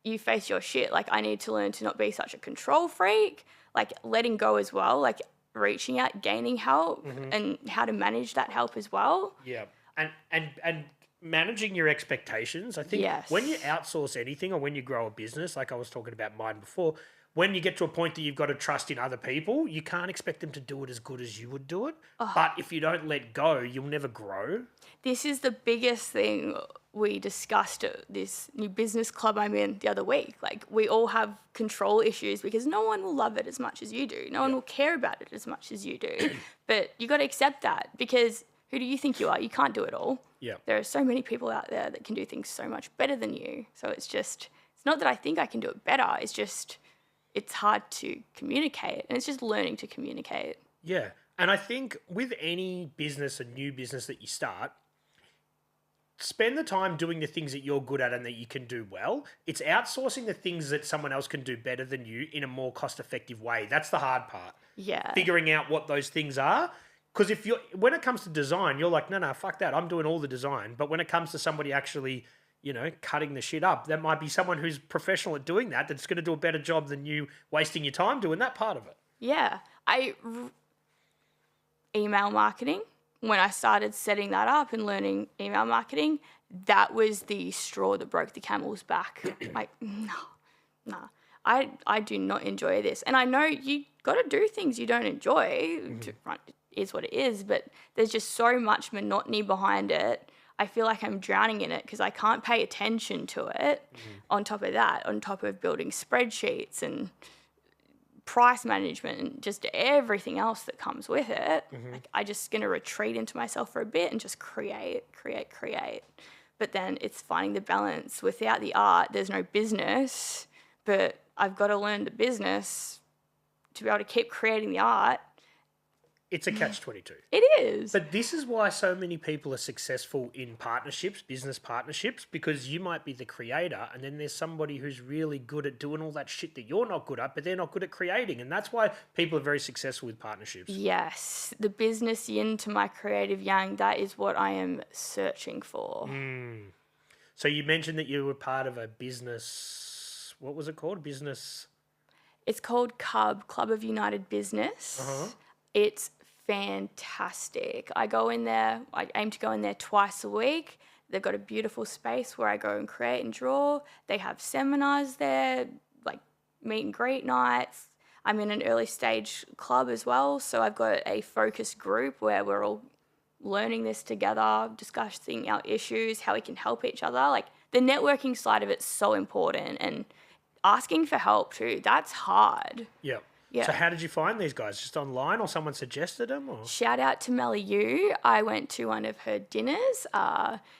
you face your shit. Like, I need to learn to not be such a control freak, like letting go as well, like reaching out, gaining help and how to manage that help as well.
Yeah. And managing your expectations. I think when you outsource anything or when you grow a business, like I was talking about mine before, when you get to a point that you've got to trust in other people, you can't expect them to do it as good as you would do it. But if you don't let go, you'll never grow. This
is the biggest thing we discussed at this new business club I'm in the other week. Like, we all have control issues because no one will love it as much as you do. No one will care about it as much as you do. But you got to accept that, because who do you think you are? You can't do it all.
Yeah.
There are so many people out there that can do things so much better than you. So it's not that I think I can do it better. It's just, it's hard to communicate, and it's just learning to communicate.
Yeah. And I think with any business, a new business that you start, spend the time doing the things that you're good at and that you can do well. It's outsourcing the things that someone else can do better than you in a more cost-effective way. That's the hard part.
Yeah.
Figuring out what those things are. Because when it comes to design, you're like, no, fuck that. I'm doing all the design. But when it comes to somebody actually, cutting the shit up, that might be someone who's professional at doing that, that's going to do a better job than you wasting your time doing that part of it.
Yeah. Email marketing. When I started setting that up and learning email marketing, that was the straw that broke the camel's back. Like, no, I do not enjoy this. And I know you got to do things you don't enjoy. It is what it is, but there's just so much monotony behind it. I feel like I'm drowning in it because I can't pay attention to it. On top of that, on top of building spreadsheets and price management and just everything else that comes with it. Like, I just going to retreat into myself for a bit and just create. But then it's finding the balance. Without the art, there's no business, but I've got to learn the business to be able to keep creating the art.
It's a catch-22.
It is.
But this is why so many people are successful in partnerships, business partnerships, because you might be the creator and then there's somebody who's really good at doing all that shit that you're not good at, but they're not good at creating. And that's why people are very successful with partnerships.
Yes. The business yin to my creative yang, that is what I am searching for.
So you mentioned that you were part of a business, what was it called?
It's called Club of United Business. It's fantastic. I aim to go in there twice a week. They've got a beautiful space where I go and create and draw. They have seminars there, like meet and greet nights. I'm in an early stage club as well, so I've got a focus group where we're all learning this together, discussing our issues, how we can help each other. Like, the networking side of it's so important, and asking for help too. That's hard.
Yep.
Yeah.
So how did you find these guys? Just online, or someone suggested them? Or?
Shout out to Melly Yu. I went to one of her dinners.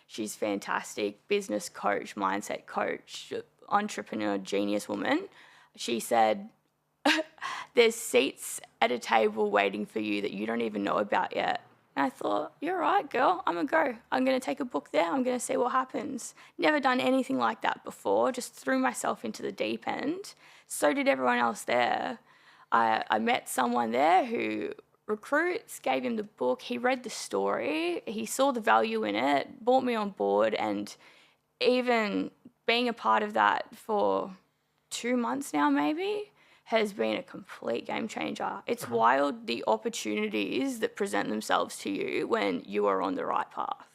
She's fantastic, business coach, mindset coach, entrepreneur, genius woman. She said, there's seats at a table waiting for you that you don't even know about yet. And I thought, you're right, girl. I'm going to go. I'm going to take a book there. I'm going to see what happens. Never done anything like that before. Just threw myself into the deep end. So did everyone else there. I met someone there who recruits, gave him the book. He read the story. He saw the value in it, brought me on board, and even being a part of that for 2 months now maybe has been a complete game changer. It's wild, the opportunities that present themselves to you when you are on the right path.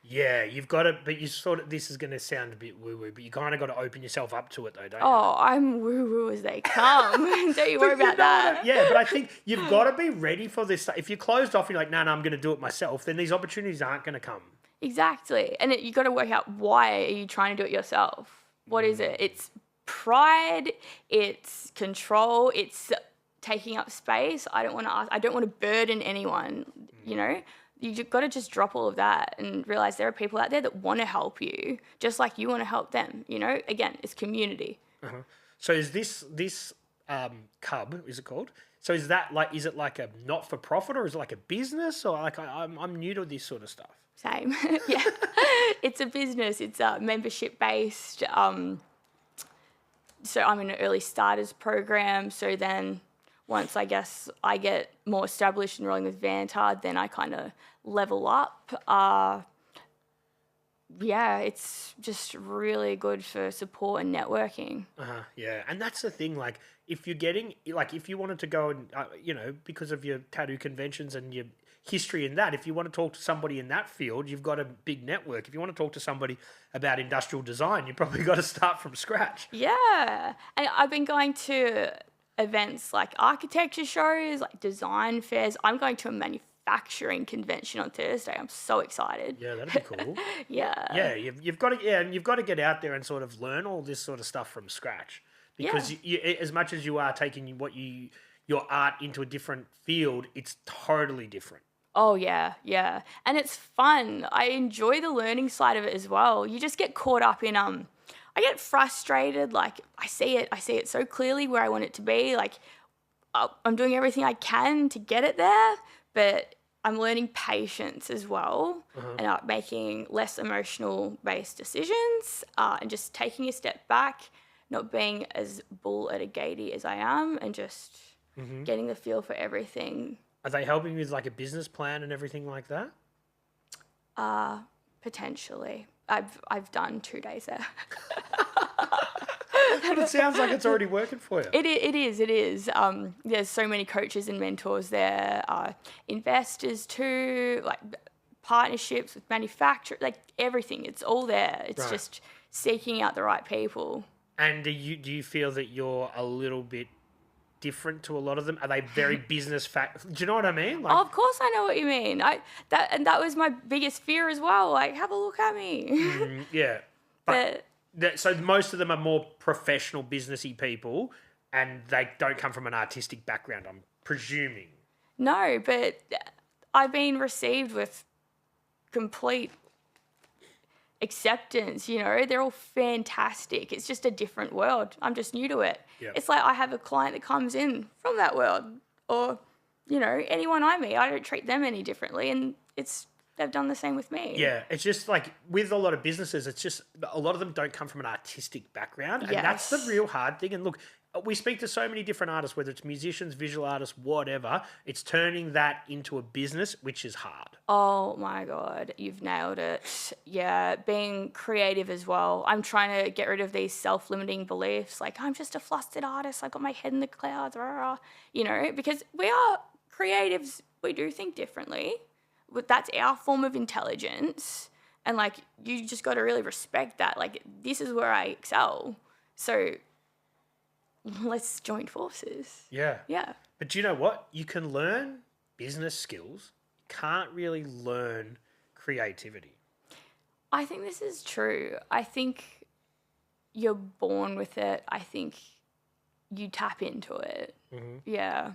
Yeah, you've got to, but you sort of, this is going to sound a bit woo-woo, but you kind of got to open yourself up to it though, don't you?
Oh, I'm woo-woo as they come. Don't you worry about that.
Yeah, but I think you've got to be ready for this stuff. If you're closed off and you're like, no, I'm going to do it myself, then these opportunities aren't going to come.
Exactly. And you got to work out, why are you trying to do it yourself? What is it? It's pride, it's control, it's taking up space. I don't want to burden anyone, you know? You've got to just drop all of that and realize there are people out there that want to help you, just like you want to help them, you know? Again, it's community.
So is this Cub, is it called? So is it like a not-for-profit, or is it like a business, or like I'm new to this sort of stuff?
Same. Yeah. It's a business. It's membership-based. So I'm in an early starters program. So then once I guess I get more established and rolling with Vanta, then I kind of level up. Yeah, it's just really good for support and networking.
Yeah, and that's the thing. Like, if you wanted to go and, because of your tattoo conventions and your history in that, if you want to talk to somebody in that field, you've got a big network. If you want to talk to somebody about industrial design, you've probably got to start from scratch.
Yeah, and I've been going to events like architecture shows, like design fairs. I'm going to a manufacturing convention on Thursday. I'm so excited.
Yeah, that'd be cool.
Yeah.
You've got to get out there and sort of learn all this sort of stuff from scratch, because you, as much as you are taking your art into a different field, it's totally different.
Oh yeah. And it's fun. I enjoy the learning side of it as well. You just get caught up in I get frustrated, like I see it so clearly where I want it to be. Like I'm doing everything I can to get it there, but I'm learning patience as well, and making less emotional based decisions, and just taking a step back, not being as bull at a gatey as I am, and just getting the feel for everything.
Are they helping you with like a business plan and everything like that?
Potentially. I've done 2 days there.
But it sounds like it's already working for you.
It is. There's so many coaches and mentors there, investors too, like partnerships with manufacturers, like everything. It's all there. It's just seeking out the right people.
And do you feel that you're a little bit different to a lot of them? Are they very business do you know what I mean? Like,
of course I know what you mean. That was my biggest fear as well. Like, have a look at me.
Yeah. So most of them are more professional, businessy people, and they don't come from an artistic background, I'm presuming.
No, but I've been received with complete acceptance, you know. They're all fantastic. It's just a different world. I'm just new to it.
Yep.
It's like I have a client that comes in from that world, or, you know, anyone I meet, I don't treat them any differently, and they've done the same with me.
Yeah, it's just like with a lot of businesses, it's just a lot of them don't come from an artistic background, and that's the
Yes.
real hard thing. And look, we speak to so many different artists, whether it's musicians, visual artists, whatever. It's turning that into a business, which is hard.
Oh my God, you've nailed it. Yeah, being creative as well. I'm trying to get rid of these self-limiting beliefs, like I'm just a flustered artist, I got my head in the clouds, rah, rah, you know, because we are creatives, we do think differently, but that's our form of intelligence, and like you just got to really respect that. Like, this is where I excel, so let's join forces.
Yeah.
Yeah.
But do you know what? You can learn business skills. You can't really learn creativity.
I think this is true. I think you're born with it. I think you tap into it. Yeah.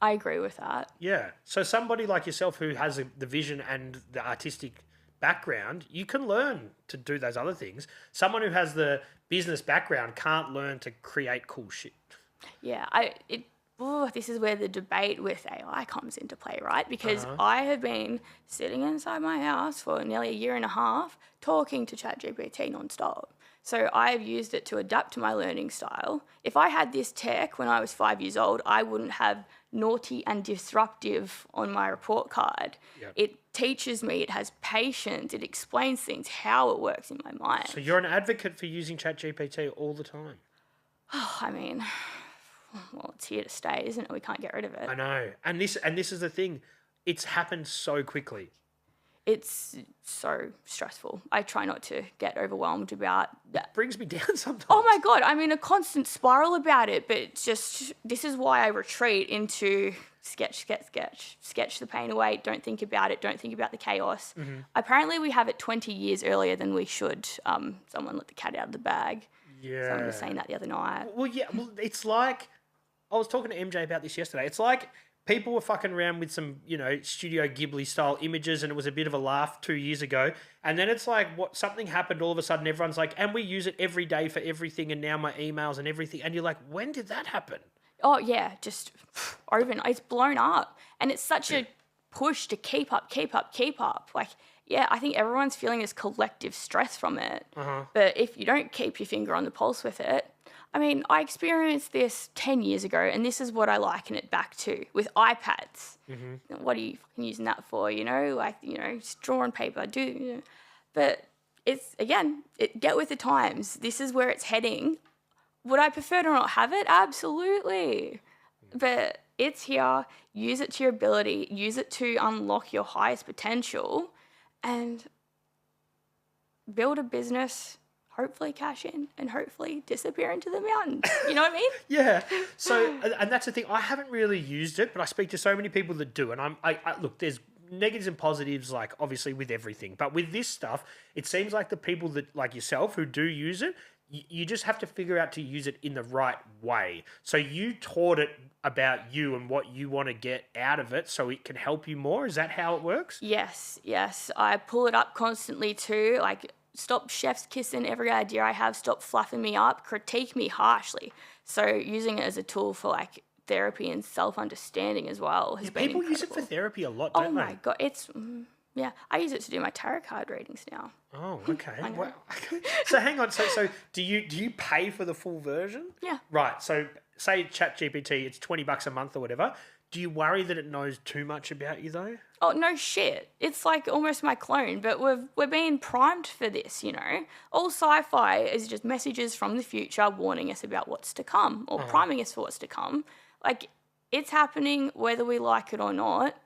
I agree with that.
Yeah. So somebody like yourself who has the vision and the artistic background, you can learn to do those other things. Someone who has the business background can't learn to create cool shit.
Yeah. This is where the debate with AI comes into play, right? Because I have been sitting inside my house for nearly a year and a half talking to ChatGPT nonstop. So I've used it to adapt to my learning style. If I had this tech when I was 5 years old, I wouldn't have naughty and disruptive on my report card.
Yep.
It teaches me, it has patience, it explains things, how it works in my mind.
So you're an advocate for using ChatGPT all the time.
I mean, well, it's here to stay, isn't it? We can't get rid of it.
I know. And this is the thing. It's happened so quickly.
It's so stressful. I try not to get overwhelmed about that.
Brings me down sometimes.
Oh my God, I'm in a constant spiral about it, but it's just, this is why I retreat into sketch the pain away, don't think about it, don't think about the chaos. Apparently we have it 20 years earlier than we should. Someone let the cat out of the bag.
Yeah.
Someone was saying that the other night.
Well, yeah. Well, it's like, I was talking to MJ about this yesterday. It's like people were fucking around with some, you know, Studio Ghibli style images, and it was a bit of a laugh 2 years ago. And then it's like, something happened all of a sudden. Everyone's like, and we use it every day for everything, and now my emails and everything. And you're like, when did that happen?
Oh yeah, just overnight. It's blown up, and it's such a push to keep up. Like, yeah, I think everyone's feeling this collective stress from it. But if you don't keep your finger on the pulse with it, I mean, I experienced this 10 years ago, and this is what I liken it back to with iPads. What are you fucking using that for? You know, like, you know, just draw on paper, you know. But it's, again, get with the times. This is where it's heading. Would I prefer to not have it? Absolutely. But it's here. Use it to your ability. Use it to unlock your highest potential and build a business, hopefully cash in, and hopefully disappear into the mountains. You know what I mean?
Yeah. So, and that's the thing. I haven't really used it, but I speak to so many people that do. And I look, there's negatives and positives, like obviously with everything. But with this stuff, it seems like the people that, like yourself, who do use it, you just have to figure out to use it in the right way. So you taught it about you and what you want to get out of it so it can help you more. Is that how it works?
Yes. I pull it up constantly too. Like, stop chef's kissing every idea I have. Stop fluffing me up. Critique me harshly. So using it as a tool for like therapy and self-understanding as well has been
People
incredible.
use it for therapy a lot, don't they?
Oh my God. It's, yeah. I use it to do my tarot card readings now.
Oh, okay. Wow. So hang on. So do you pay for the full version?
Yeah.
Right. So say ChatGPT, it's $20 a month or whatever. Do you worry that it knows too much about you though?
Oh, no shit. It's like almost my clone, but we're being primed for this, you know? All sci-fi is just messages from the future warning us about what's to come, or priming us for what's to come. Like, it's happening whether we like it or not.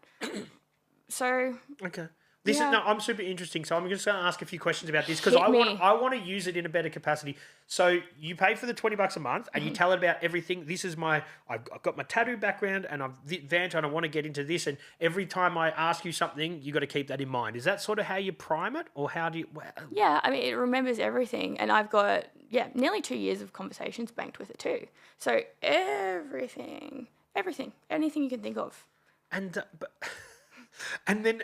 So...
Okay. This is I'm super interesting, so I'm just going to ask a few questions about this because
Hit
I
me.
want to use it in a better capacity. So you pay for the $20 a month, and you tell it about everything. This is I've got my tattoo background, and I'm Vanta, and I want to get into this. And every time I ask you something, you got to keep that in mind. Is that sort of how you prime it, or how do you?
Yeah, I mean, it remembers everything, and I've got nearly 2 years of conversations banked with it too. So everything, anything you can think of.
And and then,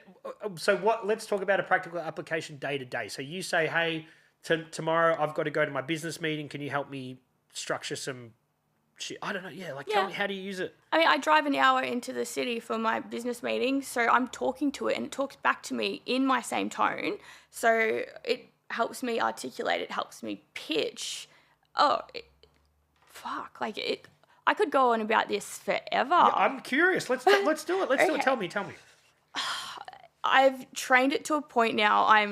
so what? Let's talk about a practical application day to day. So you say, hey, tomorrow I've got to go to my business meeting. Can you help me structure some shit? I don't know. Yeah, like tell me, how do you use it?
I mean, I drive an hour into the city for my business meeting, so I'm talking to it and it talks back to me in my same tone. So it helps me articulate, it helps me pitch. I could go on about this forever.
Yeah, I'm curious. Let's do it. Let's do it. Tell me.
I've trained it to a point now. I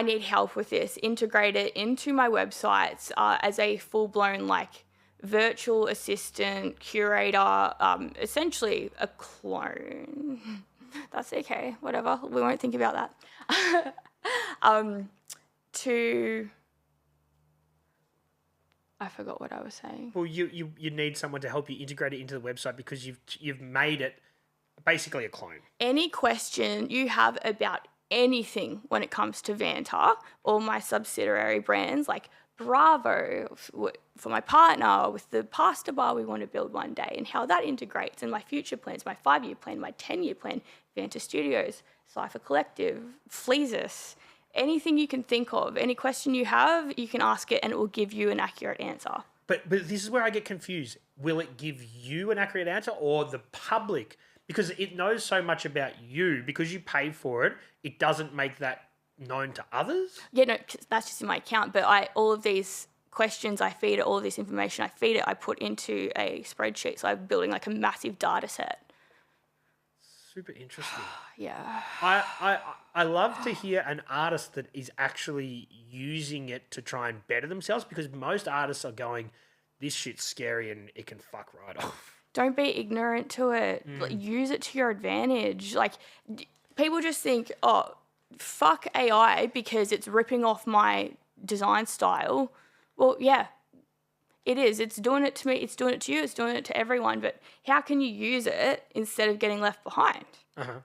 need help with this. Integrate it into my websites as a full-blown virtual assistant, curator, essentially a clone. That's okay. Whatever. We won't think about that. I forgot what I was saying.
Well, you need someone to help you integrate it into the website because you've made it basically a clone.
Any question you have about anything when it comes to Vanta or my subsidiary brands like Bravo for my partner with the pasta bar we want to build one day and how that integrates and my future plans, my 5-year plan, my 10-year plan, Vanta Studios, Cypher Collective, Fleasus, anything you can think of, any question you have, you can ask it and it will give you an accurate answer.
But this is where I get confused. Will it give you an accurate answer or the public? Because it knows so much about you because you pay for it. It doesn't make that known to others?
Yeah, no, that's just in my account. But all of these questions I feed it, all of this information I feed it, I put into a spreadsheet. So I'm building a massive data set.
Super interesting.
Yeah.
I love to hear an artist that is actually using it to try and better themselves because most artists are going, this shit's scary and it can fuck right off.
Don't be ignorant to it. Use it to your advantage. People just think, oh, fuck AI because it's ripping off my design style. Well, yeah, it is. It's doing it to me. It's doing it to you. It's doing it to everyone. But how can you use it instead of getting left behind?
Uh-huh.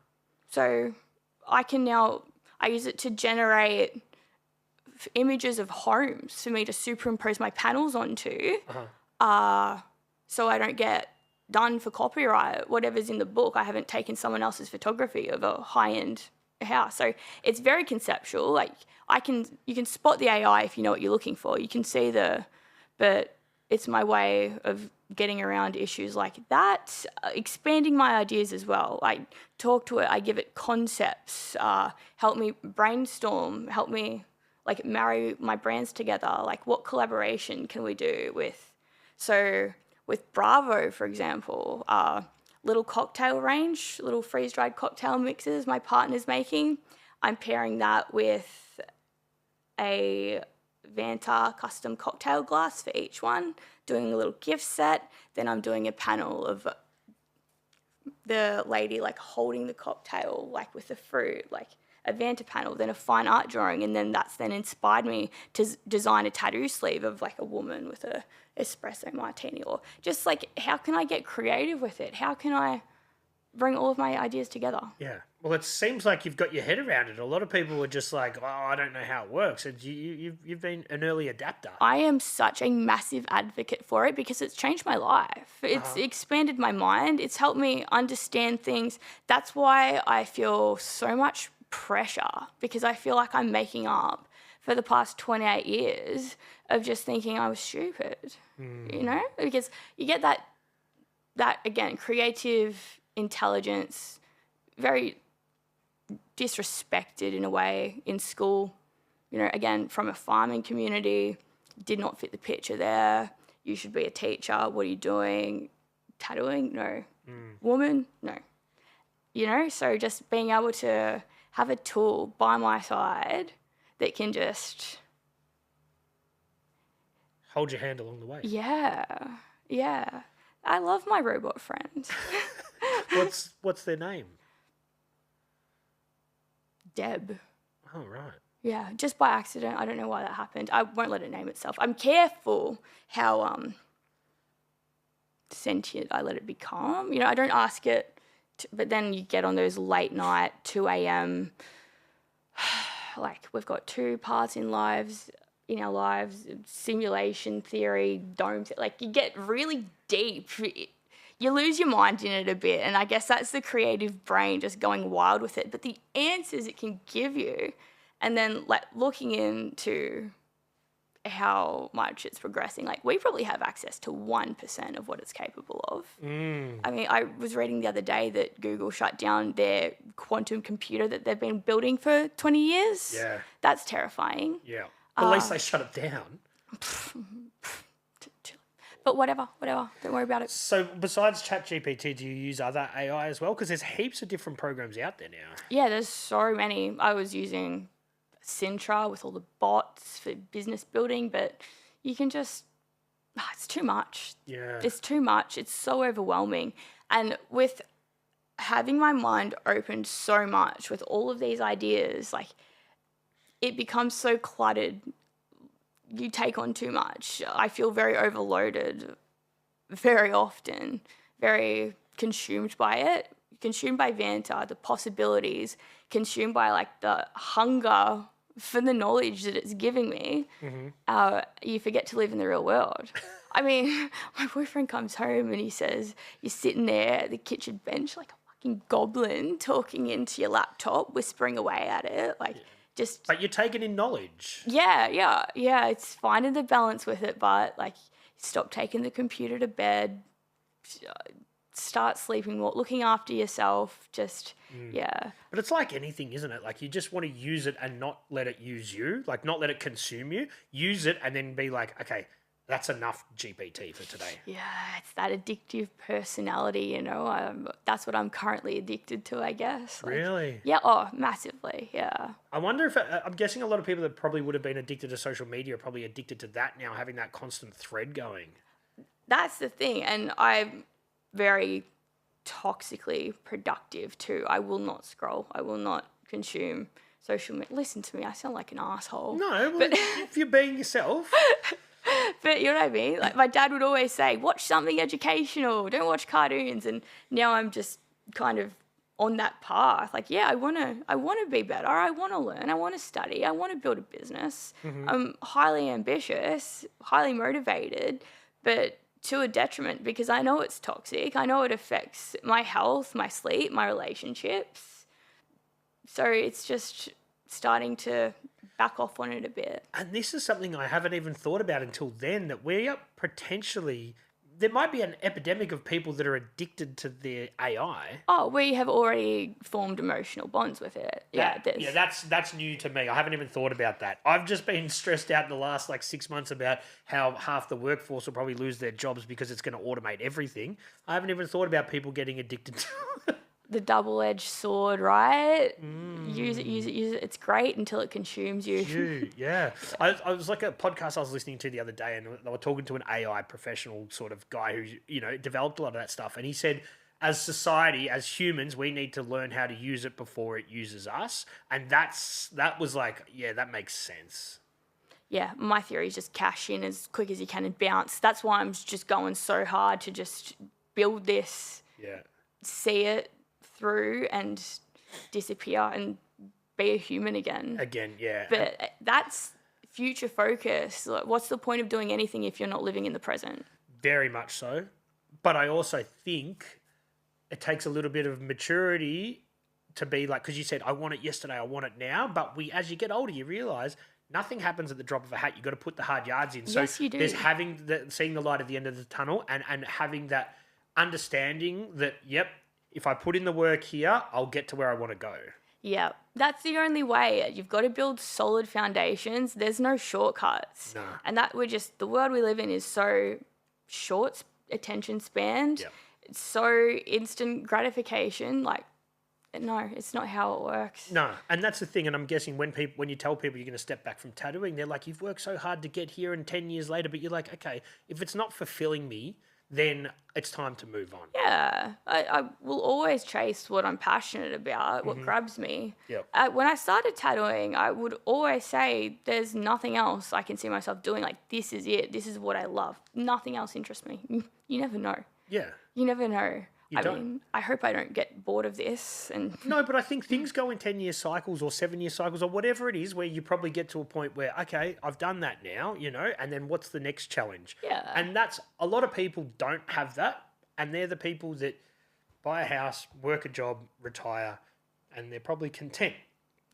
So I use it to generate images of homes for me to superimpose my panels onto. So I don't get done for copyright, whatever's in the book. I haven't taken someone else's photography of a high-end house. So it's very conceptual. You can spot the AI if you know what you're looking for. You can see but it's my way of getting around issues like that, expanding my ideas as well. I talk to it, I give it concepts, help me brainstorm, help me marry my brands together. What collaboration can we do with Bravo, for example, little cocktail range, little freeze-dried cocktail mixes my partner's making. I'm pairing that with a Vanta custom cocktail glass for each one, doing a little gift set. Then I'm doing a panel of the lady holding the cocktail with the fruit, a Vanta panel, then a fine art drawing, and then that's inspired me to design a tattoo sleeve of a woman with a espresso martini, or just how can I get creative with it? How can I bring all of my ideas together?
Yeah. Well, it seems like you've got your head around it. A lot of people are just oh, I don't know how it works. And you've been an early adapter.
I am such a massive advocate for it because it's changed my life. It's expanded my mind. It's helped me understand things. That's why I feel so much pressure, because I feel like I'm making up for the past 28 years of just thinking I was stupid, because you get that again, creative intelligence, very disrespected in a way in school, again, from a farming community, did not fit the picture there. You should be a teacher. What are you doing? Tattooing? No. Woman? No. So just being able to have a tool by my side that can just
hold your hand along the way.
Yeah. I love my robot friends.
What's their name?
Deb.
Oh, right.
Yeah, just by accident. I don't know why that happened. I won't let it name itself. I'm careful how sentient I let it become. I don't ask it, but then you get on those late night, 2 a.m., we've got 2 parts in lives, in our lives, simulation theory, like you get really deep. You lose your mind in it a bit, and I guess that's the creative brain just going wild with it. But the answers it can give you, and then like looking into how much it's progressing, like we probably have access to 1% of what it's capable of. I mean, I was reading the other day that Google shut down their quantum computer that they've been building for 20 years.
Yeah.
That's terrifying.
Yeah. At least they shut it down.
But whatever. Don't worry about it.
So besides ChatGPT, do you use other AI as well? Because there's heaps of different programs out there now.
Yeah, there's so many. I was using Sintra with all the bots for business building, but you can just, it's too much.
Yeah.
It's too much. It's so overwhelming. And with having my mind opened so much with all of these ideas, like it becomes so cluttered. You take on too much. I feel very overloaded very often, very consumed by it, consumed by Vanta, the possibilities, consumed by like the hunger for the knowledge that it's giving me. You forget to live in the real world. I mean, my boyfriend comes home and he says, you're sitting there at the kitchen bench like a fucking goblin talking into your laptop, whispering away at it, like just...
But you're taking in knowledge.
Yeah, it's finding the balance with it, but like stop taking the computer to bed, start sleeping more, looking after yourself, just, yeah.
But it's like anything, isn't it? Like you just want to use it and not let it use you, like not let it consume you. Use it and then be like, okay, that's enough GPT for today.
Yeah, it's that addictive personality, you know. That's what I'm currently addicted to, I guess. Like,
Really?
Yeah, oh, massively, yeah.
I wonder if, I'm guessing a lot of people that probably would have been addicted to social media are probably addicted to that now, having that constant thread going.
That's the thing, and I'm very toxically productive too. I will not scroll. I will not consume social media. Listen to me, I sound like an asshole.
No, but if you're being yourself...
But you know what I mean? Like my dad would always say, watch something educational, don't watch cartoons. And now I'm just kind of on that path. Like, yeah, I wanna be better. I wanna learn. I wanna study. I wanna build a business. I'm highly ambitious, highly motivated, but to a detriment because I know it's toxic. I know it affects my health, my sleep, my relationships. So it's just starting to back off on it a bit.
And this is something I haven't even thought about until then, that we are potentially... There might be an epidemic of people that are addicted to their AI.
Oh, we have already formed emotional bonds with it.
That's new to me. I haven't even thought about that. I've just been stressed out in the last 6 months about how half the workforce will probably lose their jobs because it's going to automate everything. I haven't even thought about people getting addicted to it.
The double-edged sword, right? Use it. It's great until it consumes you.
Yeah. I was like a podcast I was listening to the other day, and they were talking to an AI professional sort of guy who, developed a lot of that stuff. And he said, as society, as humans, we need to learn how to use it before it uses us. And that was like, yeah, that makes sense.
Yeah, my theory is just cash in as quick as you can and bounce. That's why I'm just going so hard to just build this.
Yeah.
See it through and disappear and be a human again.
Yeah.
But that's future focus. Like, what's the point of doing anything if you're not living in the present?
Very much so. But I also think it takes a little bit of maturity to be like, because you said, I want it yesterday, I want it now. But as you get older, you realise nothing happens at the drop of a hat. You've got to put the hard yards in. So
yes, you do.
There's seeing the light at the end of the tunnel and having that understanding that, yep, if I put in the work here, I'll get to where I want to go. Yeah.
That's the only way. You've got to build solid foundations. There's no shortcuts.
No.
And the world we live in is so short attention span.
Yep.
It's so instant gratification. Like, no, it's not how it works.
No, and that's the thing. And I'm guessing when you tell people you're going to step back from tattooing, they're like, you've worked so hard to get here, and 10 years later, but you're like, okay, if it's not fulfilling me, then it's time to move on.
Yeah, I will always chase what I'm passionate about, what grabs me.
Yep.
When I started tattooing, I would always say there's nothing else I can see myself doing. Like, this is it. This is what I love. Nothing else interests me. You never know.
Yeah.
You never know. I hope I don't get bored of this. And
No, but I think things go in 10-year cycles or 7-year cycles or whatever it is, where you probably get to a point where, okay, I've done that now, and then what's the next challenge?
Yeah.
And that's, a lot of people don't have that, and they're the people that buy a house, work a job, retire, and they're probably content.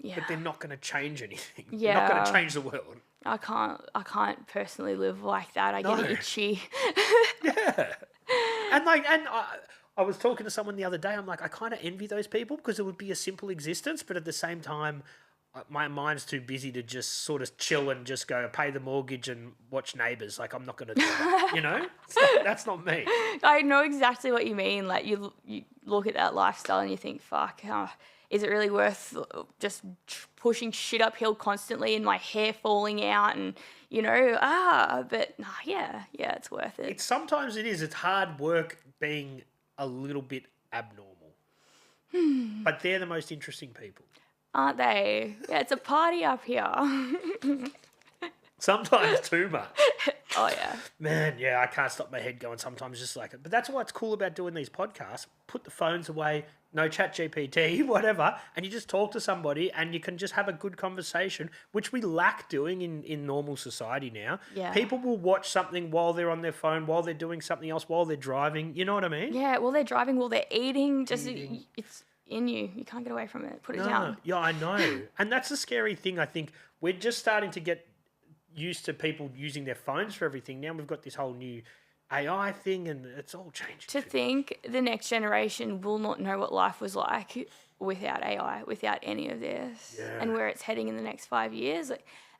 yeah,
But they're not going to change anything.
Yeah.
They're not going to change the world.
I can't personally live like that. I
No.
get itchy.
Yeah. And I was talking to someone the other day. I'm like, I kind of envy those people because it would be a simple existence, but at the same time, my mind's too busy to just sort of chill and just go pay the mortgage and watch Neighbours. Like, I'm not going to do that, That's not me.
I know exactly what you mean. Like, you look at that lifestyle and you think, fuck, is it really worth just pushing shit uphill constantly and my hair falling out and, but nah, yeah, it's worth it.
Sometimes it is. It's hard work being a little bit abnormal. But they're the most interesting people.
Aren't they? Yeah, it's a party up here.
Sometimes too much.
Oh, yeah.
Man, yeah, I can't stop my head going sometimes just like it. But that's what's cool about doing these podcasts. Put the phones away, no chat GPT, whatever, and you just talk to somebody and you can just have a good conversation, which we lack doing in normal society now.
Yeah.
People will watch something while they're on their phone, while they're doing something else, while they're driving. You know what I mean?
Yeah, while they're driving, while they're eating, it's in you. You can't get away from it. Put it down.
Yeah, I know. And that's the scary thing. I think we're just starting to get used to people using their phones for everything. Now we've got this whole new AI thing and it's all changing.
To think the next generation will not know what life was like without AI, without any of this, and where it's heading in the next 5 years.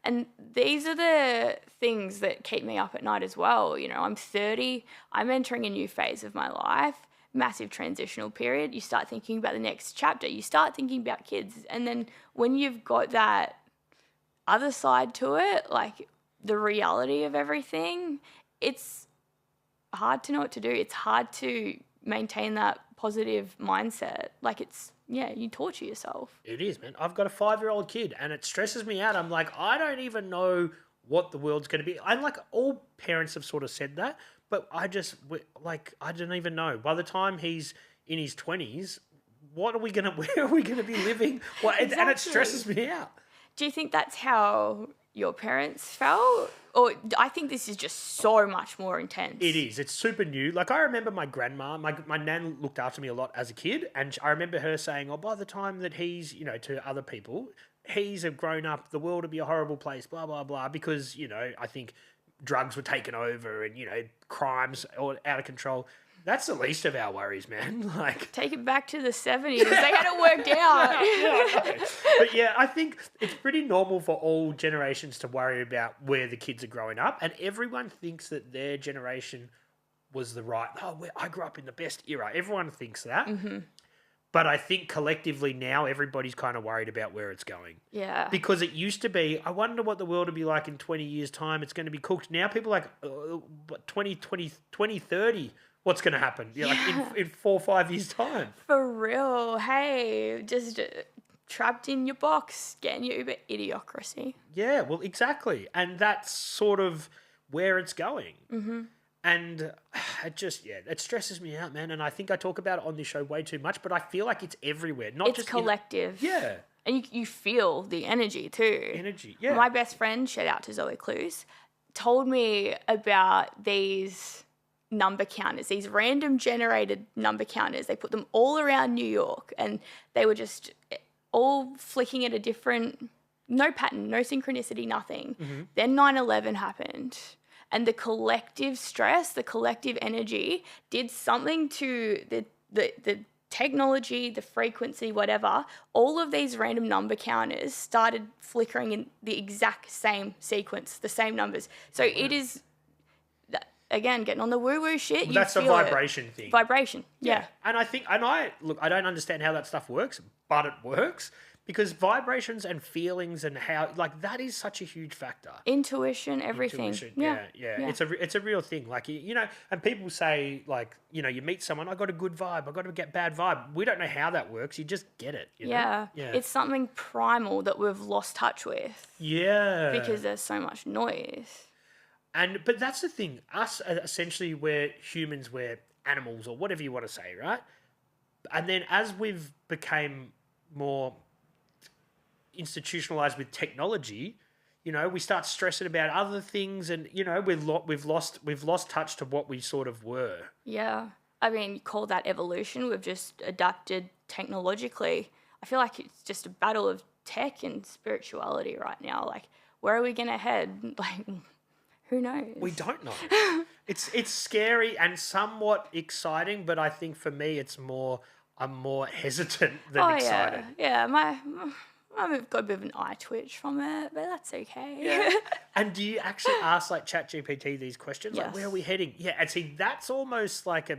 And these are the things that keep me up at night as well. I'm 30. I'm entering a new phase of my life. Massive transitional period. You start thinking about the next chapter. You start thinking about kids. And then when you've got that other side to it, like the reality of everything, it's hard to know what to do. It's hard to maintain that positive mindset. Like you torture yourself.
It is, man. I've got a 5-year-old kid and it stresses me out. I'm like, I don't even know what the world's going to be. I'm like, all parents have sort of said that, but I don't even know. By the time he's in his 20s, where are we going to be living?
Exactly.
And it stresses me out.
Do you think that's how your parents felt? Or I think this is just so much more intense.
It is. It's super new. Like, I remember my grandma, my nan looked after me a lot as a kid, and I remember her saying, by the time that he's, to other people, he's a grown up, the world will be a horrible place, blah, blah, blah, because, I think drugs were taken over and, crimes all out of control. That's the least of our worries, man. Like,
take it back to the 70s. They had it worked out.
But yeah, I think it's pretty normal for all generations to worry about where the kids are growing up, and everyone thinks that their generation was the right. I grew up in the best era. Everyone thinks that. Mm-hmm. But I think collectively now everybody's kind of worried about where it's going.
Yeah.
Because it used to be, I wonder what the world will be like in 20 years' time. It's going to be cooked. Now people are like 2030. What's going to happen? Like in 4 or 5 years' time.
For real. Hey, just trapped in your box, getting your Uber idiocracy.
Yeah, well, exactly. And that's sort of where it's going. Mm-hmm. And it stresses me out, man. And I think I talk about it on this show way too much, but I feel like it's everywhere. It's
collective.
Yeah.
And you feel the energy too.
Energy, yeah.
My best friend, shout out to Zoe Clues, told me about these number counters, these random generated number counters. They put them all around New York and they were just all flicking at a different, no pattern, no synchronicity, nothing. Mm-hmm. Then 9/11 happened and the collective stress, the collective energy did something to the technology, the frequency, whatever. All of these random number counters started flickering in the exact same sequence, the same numbers. So it is... Again, getting on the woo-woo shit,
well, that's a vibration thing.
Vibration, yeah.
And I don't understand how that stuff works, but it works because vibrations and feelings and how, that is such a huge factor.
Intuition, everything.
Yeah. It's a real thing. And people say, you meet someone, I got a good vibe, I got to get bad vibe. We don't know how that works. You just get it.
Yeah. It's something primal that we've lost touch with.
Yeah.
Because there's so much noise.
But that's the thing. Us, essentially, we're humans where animals or whatever you want to say, right? And then as we've became more institutionalized with technology, we start stressing about other things, and we've lost touch to what we sort of were.
Yeah. I mean, you call that evolution. We've just adapted technologically. I feel like it's just a battle of tech and spirituality right now. Like, where are we going to head? Like, who knows?
We don't know. It's scary and somewhat exciting, but I think for me, I'm more hesitant than excited.
Yeah. I've got a bit of an eye twitch from it, but that's okay.
Yeah. And do you actually ask like ChatGPT these questions?
Yes.
Like, where are we heading? Yeah, and see, that's almost like a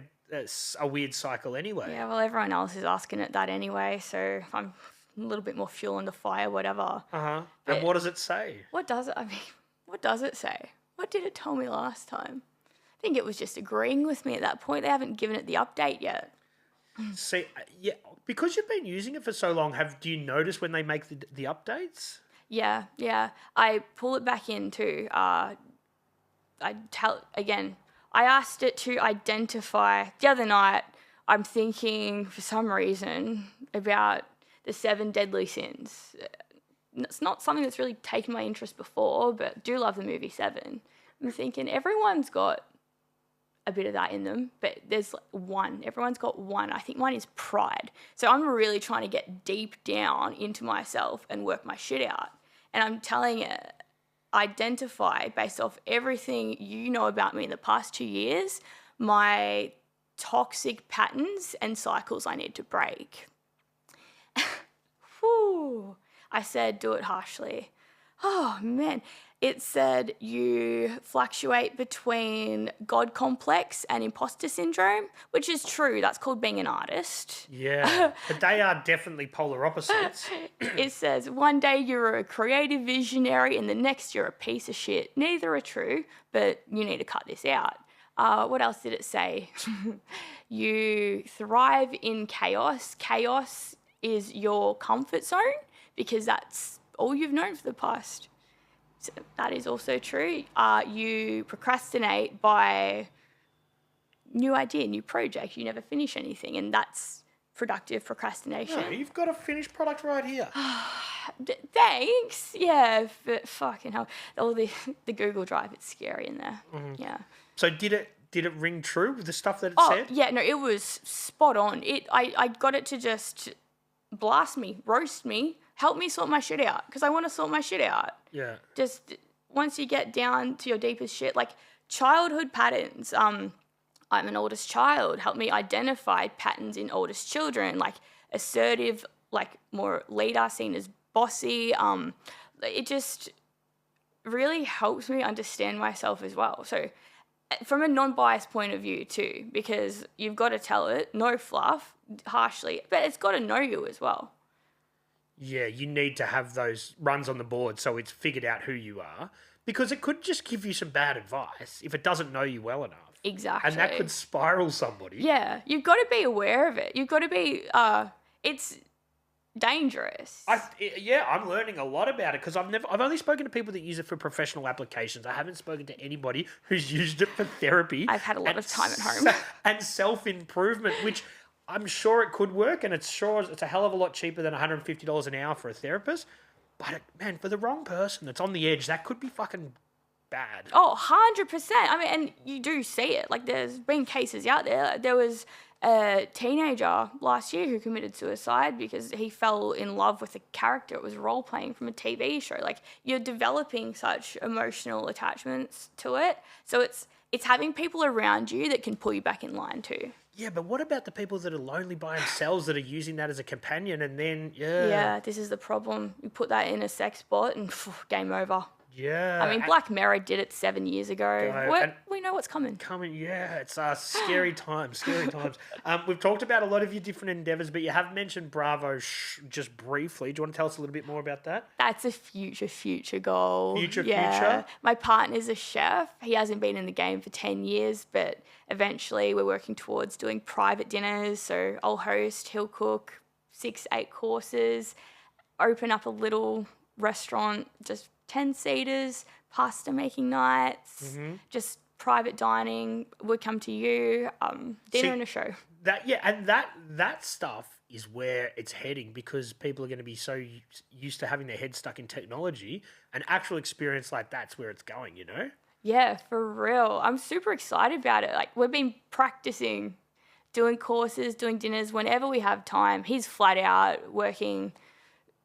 weird cycle anyway.
Yeah, well, everyone else is asking it that anyway, so I'm a little bit more fuel in the fire, whatever.
Uh-huh. And what does it say?
What does it say? What did it tell me last time? I think it was just agreeing with me at that point. They haven't given it the update yet.
See, yeah, because you've been using it for so long, do you notice when they make the updates?
Yeah. I pull it back in too. I asked it to identify. The other night, I'm thinking for some reason about the 7 deadly sins. It's not something that's really taken my interest before, but do love the movie Seven. I'm thinking everyone's got a bit of that in them, but there's one. Everyone's got one. I think mine is pride. So I'm really trying to get deep down into myself and work my shit out. And I'm telling it, identify based off everything you know about me in the past 2 years, my toxic patterns and cycles I need to break. Whew. I said, do it harshly. Oh, man. It said you fluctuate between God complex and imposter syndrome, which is true. That's called being an artist.
Yeah, but they are definitely polar opposites.
It says one day you're a creative visionary and the next you're a piece of shit. Neither are true, but you need to cut this out. What else did it say? You thrive in chaos. Chaos is your comfort zone because that's all you've known for the past. So that is also true. You procrastinate by new idea, new project. You never finish anything, and that's productive procrastination.
No, you've got a finished product right here.
Thanks. Yeah, but fucking hell. All the Google Drive, it's scary in there. Mm-hmm. Yeah.
So did it ring true with the stuff that it said?
Yeah, no, it was spot on. I got it to just blast me, roast me, help me sort my shit out because I want to sort my shit out.
Yeah.
Just once you get down to your deepest shit, like childhood patterns. I'm an oldest child. Help me identify patterns in oldest children, like assertive, like more leader, seen as bossy. It just really helps me understand myself as well. So from a non-biased point of view too, because you've got to tell it, no fluff, harshly, but it's got to know you as well.
Yeah, you need to have those runs on the board so it's figured out who you are, because it could just give you some bad advice if it doesn't know you well enough.
Exactly.
And that could spiral somebody.
Yeah, you've got to be aware of it. You've got to be, it's dangerous.
I'm learning a lot about it because I've only spoken to people that use it for professional applications. I haven't spoken to anybody who's used it for therapy.
I've had a lot of time at home.
And self-improvement, which I'm sure it could work, and it's a hell of a lot cheaper than $150 an hour for a therapist. But man, for the wrong person that's on the edge, that could be fucking bad.
Oh, 100%. I mean, and you do see it. Like, there's been cases out there. There was a teenager last year who committed suicide because he fell in love with a character. It was role-playing from a TV show. Like, you're developing such emotional attachments to it. So it's having people around you that can pull you back in line too.
Yeah, but what about the people that are lonely by themselves that are using that as a companion and then,
Yeah, this is the problem. You put that in a sex bot and game over.
Yeah.
I mean, Black Mirror did it 7 years ago. We know what's coming.
Yeah, it's scary times, We've talked about a lot of your different endeavours, but you have mentioned Bravo just briefly. Do you want to tell us a little bit more about that?
That's a future goal.
Future?
My partner's a chef. He hasn't been in the game for 10 years, but eventually we're working towards doing private dinners. So I'll host, he'll cook 6-8 courses, open up a little restaurant, just 10-seaters, pasta making nights, just private dining would come to you, dinner and a show.
That stuff is where it's heading, because people are going to be so used to having their head stuck in technology. An actual experience like that's where it's going, you know?
Yeah, for real. I'm super excited about it. Like, we've been practicing doing courses, doing dinners whenever we have time. He's flat out working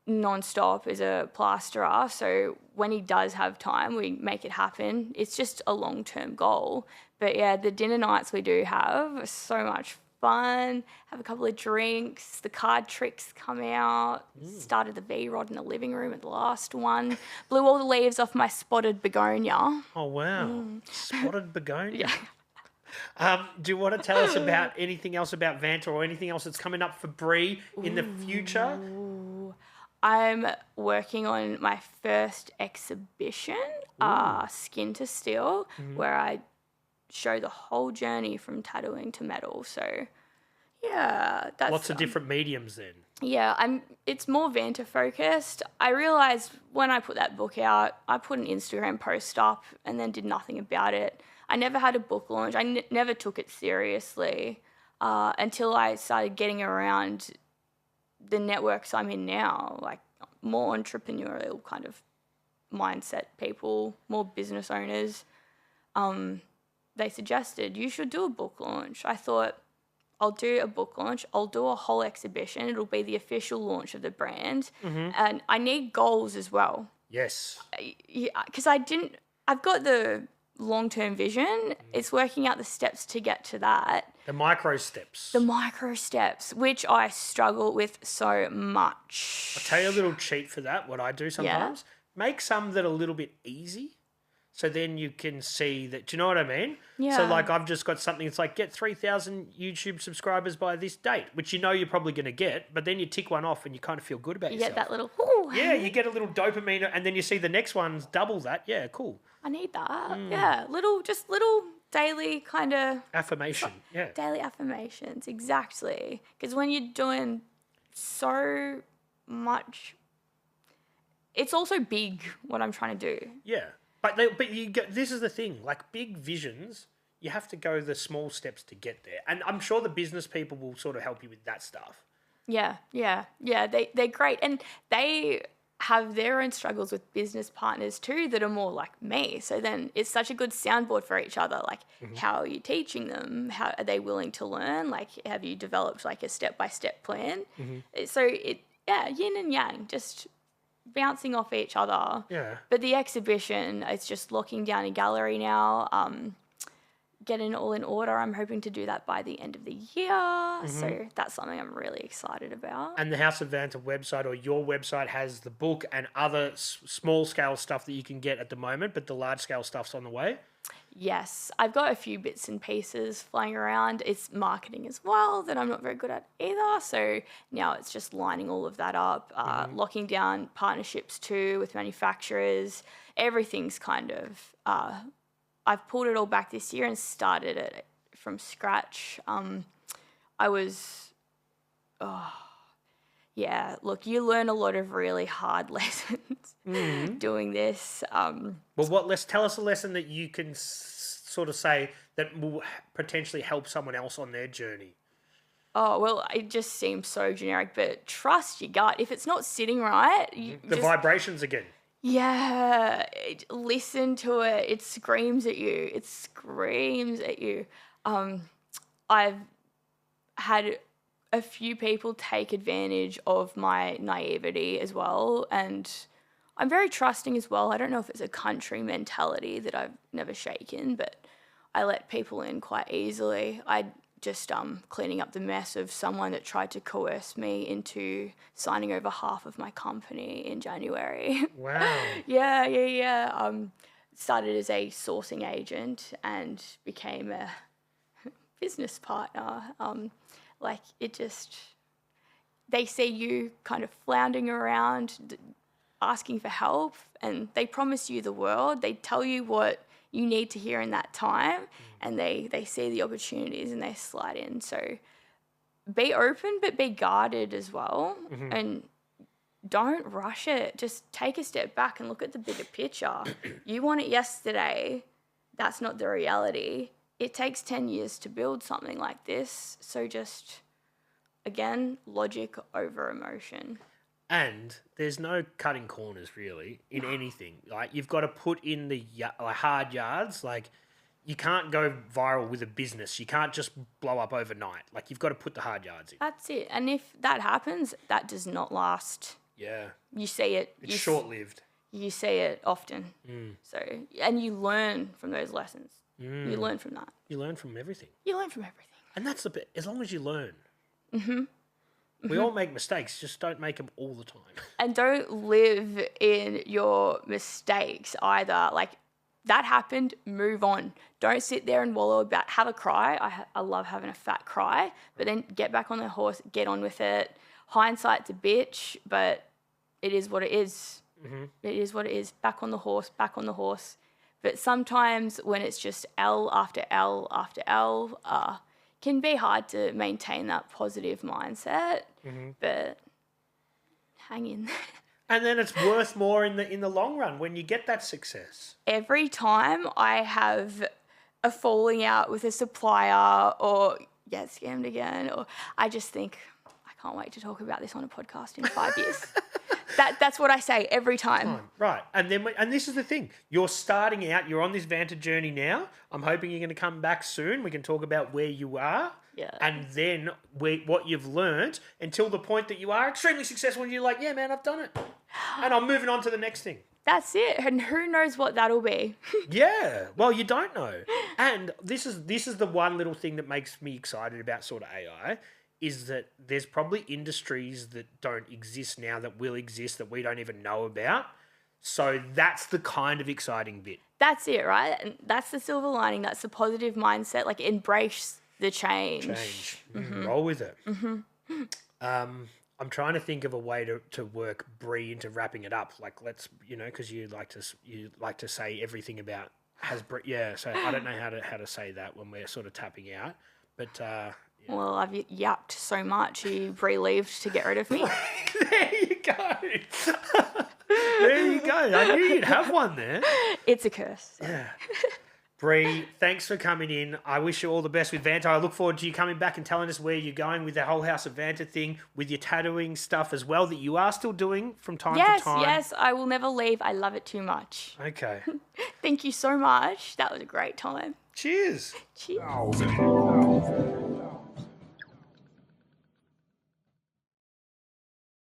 non-stop as a plasterer, so when he does have time, we make it happen. It's just a long-term goal. But yeah, the dinner nights we do have are so much fun. Have a couple of drinks, the card tricks come out. Started the V-rod in the living room at the last one. Blew all the leaves off my spotted begonia.
Oh, wow. Spotted begonia. Do you want to tell us about anything else about Vanta, or anything else that's coming up for Brea in the future?
I'm working on my first exhibition, Skin to Steel, where I show the whole journey from tattooing to metal. So, yeah, that's
lots of different mediums then.
Yeah, it's more Vanta focused. I realized when I put that book out, I put an Instagram post up and then did nothing about it. I never had a book launch. I never took it seriously until I started getting around the networks I'm in now, like more entrepreneurial kind of mindset people, more business owners. They suggested you should do a book launch. I thought, I'll do a book launch. I'll do a whole exhibition. It'll be the official launch of the brand. And I need goals as well.
Yes.
Yeah, because I've got the long-term vision. It's working out the steps to get to that.
The micro steps.
The micro steps, which I struggle with so much.
I'll tell you a little cheat for that, what I do sometimes. Make some that are a little bit easy, so then you can see that, do you know what I mean?
Yeah.
So like I've just got something, it's like get 3,000 YouTube subscribers by this date, which you know you're probably going to get, but then you tick one off and you kind of feel good about yourself.
You get that little, ooh.
Yeah, you get a little dopamine, and then you see the next one's double that. Yeah, cool.
I need that. Yeah, little daily kind of
affirmation. Yeah.
Daily affirmations, exactly. Because when you're doing so much, it's also big what I'm trying to do.
Yeah. But this is the thing, like big visions, you have to go the small steps to get there. And I'm sure the business people will sort of help you with that stuff.
Yeah. They're great. And they have their own struggles with business partners too that are more like me. So then it's such a good soundboard for each other. Like, how are you teaching them? How are they willing to learn? Like, have you developed like a step-by-step plan? So yin and yang, just bouncing off each other.
Yeah.
But the exhibition, it's just locking down a gallery now, getting it all in order. I'm hoping to do that by the end of the year. So that's something I'm really excited about.
And the House of Vanta website, or your website, has the book and other small-scale stuff that you can get at the moment, but the large-scale stuff's on the way?
Yes, I've got a few bits and pieces flying around. It's marketing as well that I'm not very good at either. So now it's just lining all of that up, locking down partnerships too with manufacturers. Everything's kind of, I've pulled it all back this year and started it from scratch. Look, you learn a lot of really hard lessons doing this.
Well, tell us a lesson that you can sort of say that will potentially help someone else on their journey.
Oh, well, it just seems so generic, but trust your gut. If it's not sitting right,
vibrations again.
Yeah, listen to it. It screams at you. I've had a few people take advantage of my naivety as well, and I'm very trusting as well. I don't know if it's a country mentality that I've never shaken, but I let people in quite easily. I just cleaning up the mess of someone that tried to coerce me into signing over half of my company in January.
Wow.
Yeah. Started as a sourcing agent and became a business partner. They see you kind of floundering around, asking for help, and they promise you the world. They tell you what you need to hear in that time, and they see the opportunities and they slide in. So be open, but be guarded as well, and don't rush it. Just take a step back and look at the bigger picture. You want it yesterday. that's not the reality. It takes 10 years to build something like this. So just, again, logic over emotion.
And there's no cutting corners really in anything. Like you've got to put in the hard yards. Like you can't go viral with a business. You can't just blow up overnight. Like you've got to put the hard yards in.
That's it. And if that happens, that does not last.
Yeah.
You see it.
It's short-lived.
You see it often. So, and you learn from those lessons. You learn from that.
You learn from everything.
You learn from everything.
And that's the bit, as long as you learn. We all make mistakes, just don't make them all the time.
And don't live in your mistakes either. Like, that happened, move on. Don't sit there and wallow about, have a cry. I love having a fat cry, but then get back on the horse, get on with it. Hindsight's a bitch, but it is what it is. It is what it is. Back on the horse, back on the horse. But sometimes when it's just L after L after L, can be hard to maintain that positive mindset, but hang in there.
And then it's worth more in the long run when you get that success.
Every time I have a falling out with a supplier or get scammed again, or I just think, I can't wait to talk about this on a podcast in 5 years. That's what I say every time.
Right. And then and this is the thing. You're starting out. You're on this Vanta journey now. I'm hoping you're going to come back soon. We can talk about where you are.
Yeah.
And then what you've learned until the point that you are extremely successful and you're like, yeah, man, I've done it. And I'm moving on to the next thing.
That's it. And who knows what that'll be.
Yeah. Well, you don't know. And this is the one little thing that makes me excited about sort of AI is that there's probably industries that don't exist now that will exist that we don't even know about. So that's the kind of exciting bit.
That's it, right? And that's the silver lining. That's the positive mindset. Like, embrace the change.
Roll with it. I'm trying to think of a way to work Brea into wrapping it up. Like, let's, because you like to say everything about has Brea. Yeah, so I don't know how to say that when we're sort of tapping out, but. Yeah.
Well, I've yapped so much, you relieved to get rid of me.
There you go. There you go. I knew you'd have one there.
It's a curse.
Yeah. Brea, thanks for coming in. I wish you all the best with Vanta. I look forward to you coming back and telling us where you're going with the whole House of Vanta thing, with your tattooing stuff as well that you are still doing from time to time.
Yes, I will never leave. I love it too much.
Okay.
Thank you so much. That was a great time.
Cheers.
Cheers.